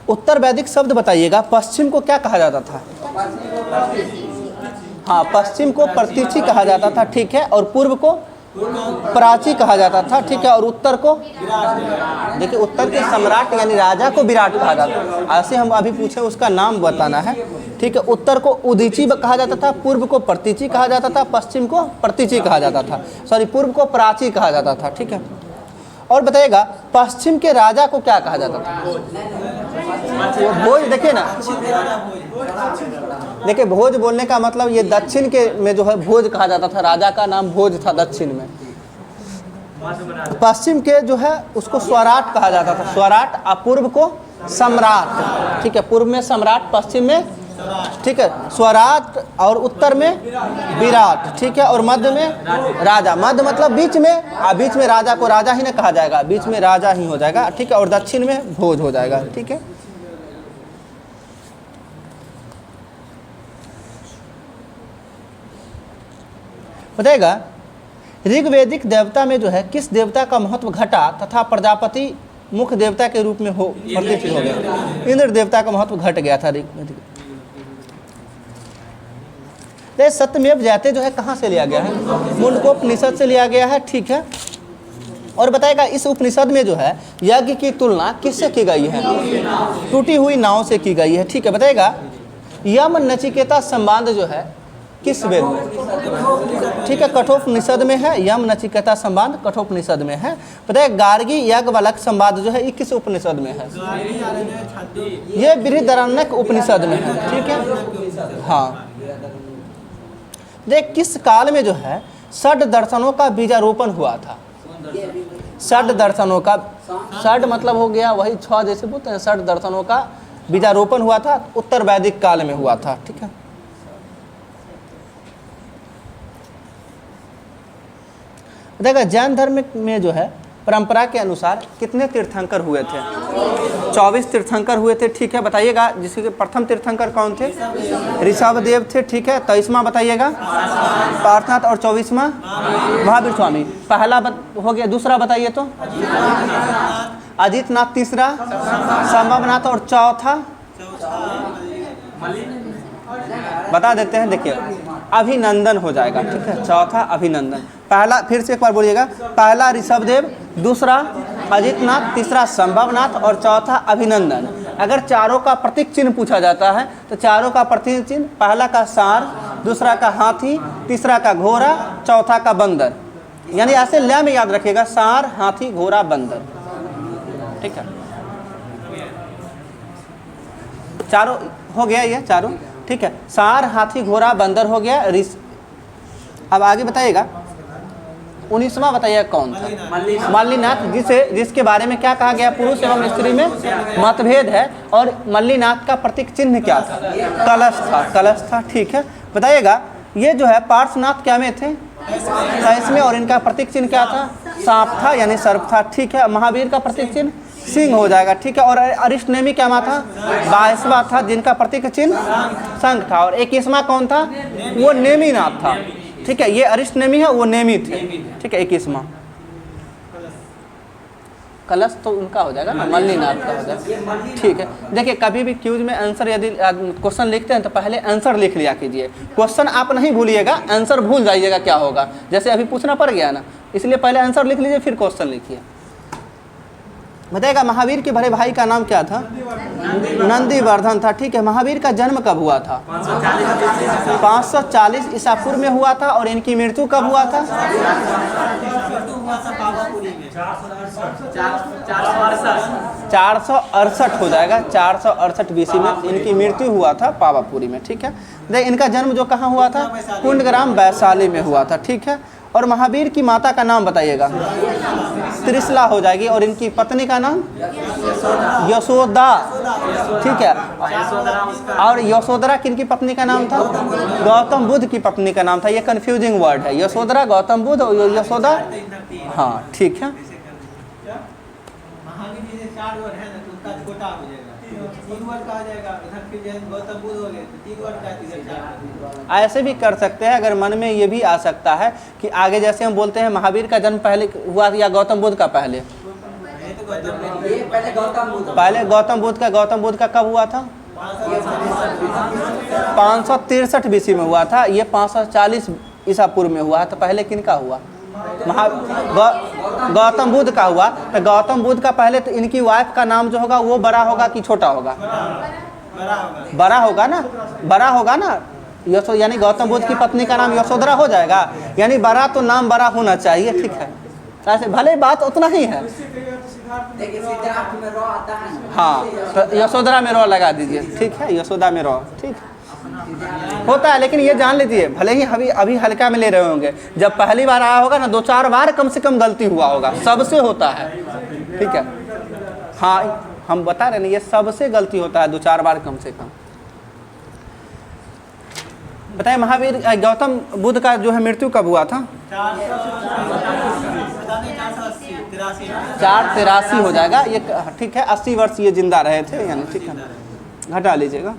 उत्तर वैदिक शब्द बताइएगा। पश्चिम को क्या कहा जाता था? हाँ, पश्चिम को प्रतीचि कहा जाता था। ठीक है, और पूर्व को प्राची कहा जाता था। ठीक है, और उत्तर को, देखिए उत्तर के सम्राट यानी राजा को विराट कहा जाता था। ऐसे हम अभी पूछे उसका नाम बताना है। ठीक है, उत्तर को उदीची कहा जाता था, पूर्व को प्रतीचि कहा जाता था, पश्चिम को प्रतीचि कहा जाता था, पूर्व को प्राची कहा जाता था। ठीक है, और बताइएगा पश्चिम के राजा को क्या कहा जाता था? भोज। देखिए ना, देखिए भोज बोलने का मतलब ये दक्षिण के में जो है भोज कहा जाता था, राजा का नाम भोज था दक्षिण में। पश्चिम के जो है उसको स्वराट कहा जाता था, स्वराट। अपूर्व को सम्राट। ठीक है, पूर्व में सम्राट, पश्चिम में, ठीक है, स्वराट, और उत्तर में विराट। ठीक है, और मध्य में राजा। मध्य मतलब बीच में, बीच में राजा को राजा ही ना कहा जाएगा, बीच में राजा ही हो जाएगा। ठीक है, और दक्षिण में भोज हो जाएगा। ठीक है, बताएगा ऋग्वेदिक देवता में जो है किस देवता का महत्व घटा तथा प्रजापति मुख्य देवता के रूप में प्रतिष्ठित हो गया? इंद्र देवता का महत्व घट गया था ऋग्वेदिक। सत्यमेव जयते जो है कहाँ से लिया गया है? मुंडकोपनिषद से लिया गया है। ठीक है, और बताएगा इस उपनिषद में जो है यज्ञ की तुलना किससे की गई है? टूटी हुई नाव से की गई है। ठीक है, बताएगा यम नचिकेता संवाद जो है किस वेद में? ठीक है, कठोपनिषद में है। यम नचिकेता संवाद कठोपनिषद में है। बताइए गार्गी याज्ञवल्क्य संवाद जो है ये किस उपनिषद में है? ये बृहदारण्यक उपनिषद में है। ठीक है, हाँ। देख किस काल में जो है षड दर्शनों का बीजारोपण हुआ था? षड दर्शनों का, षड मतलब हो गया वही 6 जैसे बोलते हैं, षड दर्शनों का बीजारोपण हुआ था, उत्तर वैदिक काल में हुआ था। ठीक है, देखा जैन धर्म में जो है परंपरा के अनुसार कितने तीर्थंकर हुए थे? 24 तीर्थंकर हुए थे। ठीक है, बताइएगा जिसके प्रथम तीर्थंकर कौन थे? ऋषभदेव थे। ठीक है, 23वां बताइएगा पार्थनाथ, और 24वां महावीर स्वामी। पहला हो गया, दूसरा बताइए तो? अजितनाथ, तीसरा संभवनाथ, और चौथा बता देते हैं। देखिए अभिनंदन हो जाएगा। ठीक है, चौथा अभिनंदन। पहला, फिर से एक बार बोलिएगा, पहला ऋषभदेव, दूसरा अजितनाथ, तीसरा संभवनाथ, और चौथा अभिनंदन। अगर चारों का प्रतीक चिन्ह पूछा जाता है तो चारों का प्रतीक चिन्ह, पहला का सांड, दूसरा का हाथी, तीसरा का घोड़ा, चौथा का बंदर। यानी ऐसे लय में याद रखिएगा, सांड, हाथी, घोड़ा, बंदर। ठीक है, चारों हो गया ये चारों। ठीक है, सांड, हाथी, घोड़ा, बंदर हो गया। अब आगे बताइएगा 19वां बताइएगा कौन था? मल्लीनाथ, जिसके बारे में क्या कहा गया? पुरुष एवं स्त्री में मतभेद है। और मल्लीनाथ का प्रतीक चिन्ह क्या था? कलश था, कलश था। ठीक है, बताइएगा ये जो है पार्श्वनाथ क्या में थे? इसमें। और इनका प्रतीक चिन्ह क्या था? सांप था, यानी सर्प था। ठीक है, महावीर का प्रतीक चिन्ह सिंह हो जाएगा। ठीक है, और अरिष्टनेमी क्या था? 22वां था, जिनका प्रतीक चिन्ह शंख था। और 21वां कौन था? वो नेमीनाथ था। ठीक है, ये अरिष्टनेमी है, वो नेमी थे। ठीक है, 21वां कलश तो उनका हो जाएगा ना, मल्लीनाथ का हो जाएगा। ठीक है, देखिए कभी भी क्यूज में आंसर यदि क्वेश्चन लिखते हैं तो पहले आंसर लिख लिया कीजिए। क्वेश्चन आप नहीं भूलिएगा, आंसर भूल जाइएगा क्या होगा। जैसे अभी पूछना पड़ गया ना, इसलिए पहले आंसर लिख लीजिए फिर क्वेश्चन लिखिए। बताइएगा महावीर के बड़े भाई का नाम क्या था? नंदीवर्धन था। ठीक है, महावीर का जन्म कब हुआ था? 540 ईसा पूर्व में हुआ था। और इनकी मृत्यु कब हुआ था? 468 हो जाएगा। 468 BC में इनकी मृत्यु हुआ था पावापुरी में। ठीक है, देख इनका जन्म जो कहाँ हुआ था? कुंडग्राम वैशाली में हुआ था। ठीक है, और महावीर की माता का नाम बताइएगा। त्रिशला हो जाएगी। और इनकी पत्नी का नाम यशोदा। ठीक है, और यशोधरा किनकी पत्नी का नाम था? गौतम बुद्ध की पत्नी का नाम था। ये कंफ्यूजिंग वर्ड है, यशोधरा, गौतम बुद्ध और यशोदा। हाँ ठीक है, महावीर जी से 4 वर्ड है ना, तो उनका छोटा हो जाएगा, 3 वर्ड का आ जाएगा। इधर फिर जैसे गौतम बुद्ध हो गए तो 3 वर्ड का, इधर 4 वर्ड। ऐसे भी कर सकते हैं। अगर मन में ये भी आ सकता है कि आगे जैसे हम बोलते हैं महावीर का जन्म पहले हुआ या गौतम बुद्ध का पहले? पहले गौतम बुद्ध का कब हुआ था? 563 BC में हुआ था। ये 540 ईसा पूर्व में हुआ। तो पहले किनका हुआ? गौतम बुद्ध का हुआ। तो गौतम बुद्ध का पहले तो इनकी वाइफ का नाम जो होगा वो बड़ा होगा कि छोटा होगा? बड़ा होगा ना, बड़ा होगा ना। यानी गौतम बुद्ध की पत्नी का नाम यशोधरा हो जाएगा। यानी बड़ा तो नाम बड़ा होना चाहिए। ठीक है, ऐसे भले बात उतना ही है। हाँ, तो यशोधरा में रॉ लगा दीजिए। ठीक है, यशोदा में रॉ। ठीक होता है, लेकिन ये जान लीजिए भले ही अभी हल्का में ले रहे होंगे, जब पहली बार आया होगा ना 2-4 बार कम से कम गलती हुआ होगा। सबसे होता है। ठीक है, हाँ हम बता रहे ना, ये सबसे गलती होता है 2-4 बार कम से कम। बताइए महावीर गौतम बुद्ध का जो है मृत्यु कब हुआ था? 483 हो जाएगा ये। ठीक है, 80 वर्ष ये जिंदा रहे थे यानी। ठीक है, घटा लीजिएगा।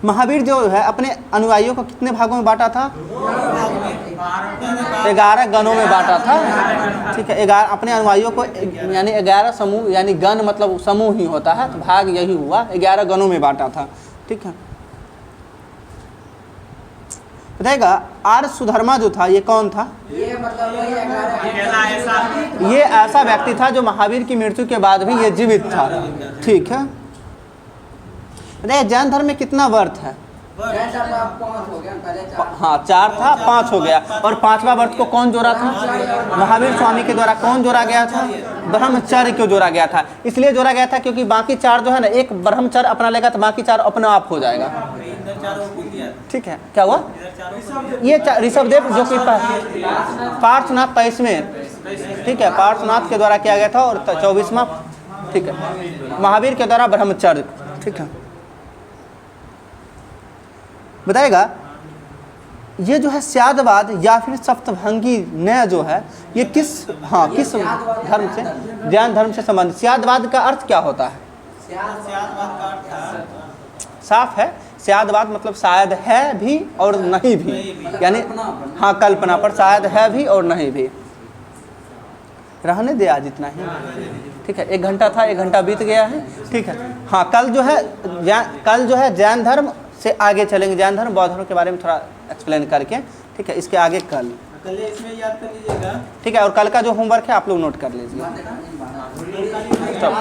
महावीर जो है अपने अनुयायियों को कितने भागों में बांटा था? 11 गणों में बांटा था। ठीक है, 11 अपने अनुयायियों को, यानी 11 समूह, यानी गण मतलब समूह ही होता है, तो भाग यही हुआ, 11 गणों में बांटा था। ठीक है, बताइएगा आर्य सुधर्मा जो था ये कौन था? ये ऐसा व्यक्ति था जो महावीर की मृत्यु के बाद भी ये जीवित था। ठीक है, बताइए जैन धर्म में कितना व्रत है? हाँ 4 था, 5 हो गया। और 5वां व्रत को कौन जोड़ा था? महावीर स्वामी के द्वारा। कौन जोड़ा गया था? ब्रह्मचर्य को जोड़ा गया था। इसलिए जोड़ा गया था क्योंकि बाकी 4 जो है ना, एक ब्रह्मचर्य अपना लेगा तो बाकी 4 अपने आप हो जाएगा। ठीक है, क्या हुआ? ये ऋषभदेव जो कि पार्श्वनाथ 23वें। ठीक है, पार्श्वनाथ के द्वारा किया गया था। और 24वां ठीक है महावीर के द्वारा ब्रह्मचर्य। ठीक है, बताएगा ये जो है स्यादवाद या फिर सप्तभंगी न्याय जो है ये किस धर्म से? जैन धर्म से संबंधित। स्यादवाद का अर्थ क्या होता है? साफ है, स्यादवाद मतलब शायद है भी और नहीं भी, यानी हाँ कल्पना पर, शायद है भी और नहीं भी। रहने दे आज इतना ही। ठीक है, 1 घंटा था, 1 घंटा बीत गया है। ठीक है, हाँ कल जो है जैन धर्म से आगे चलेंगे। जैन धर्म बौद्ध धर्म के बारे में थोड़ा एक्सप्लेन करके। ठीक है, इसके आगे कल इसमें याद कर लीजिएगा। ठीक है, और कल का जो होमवर्क है आप लोग नोट कर लीजिए।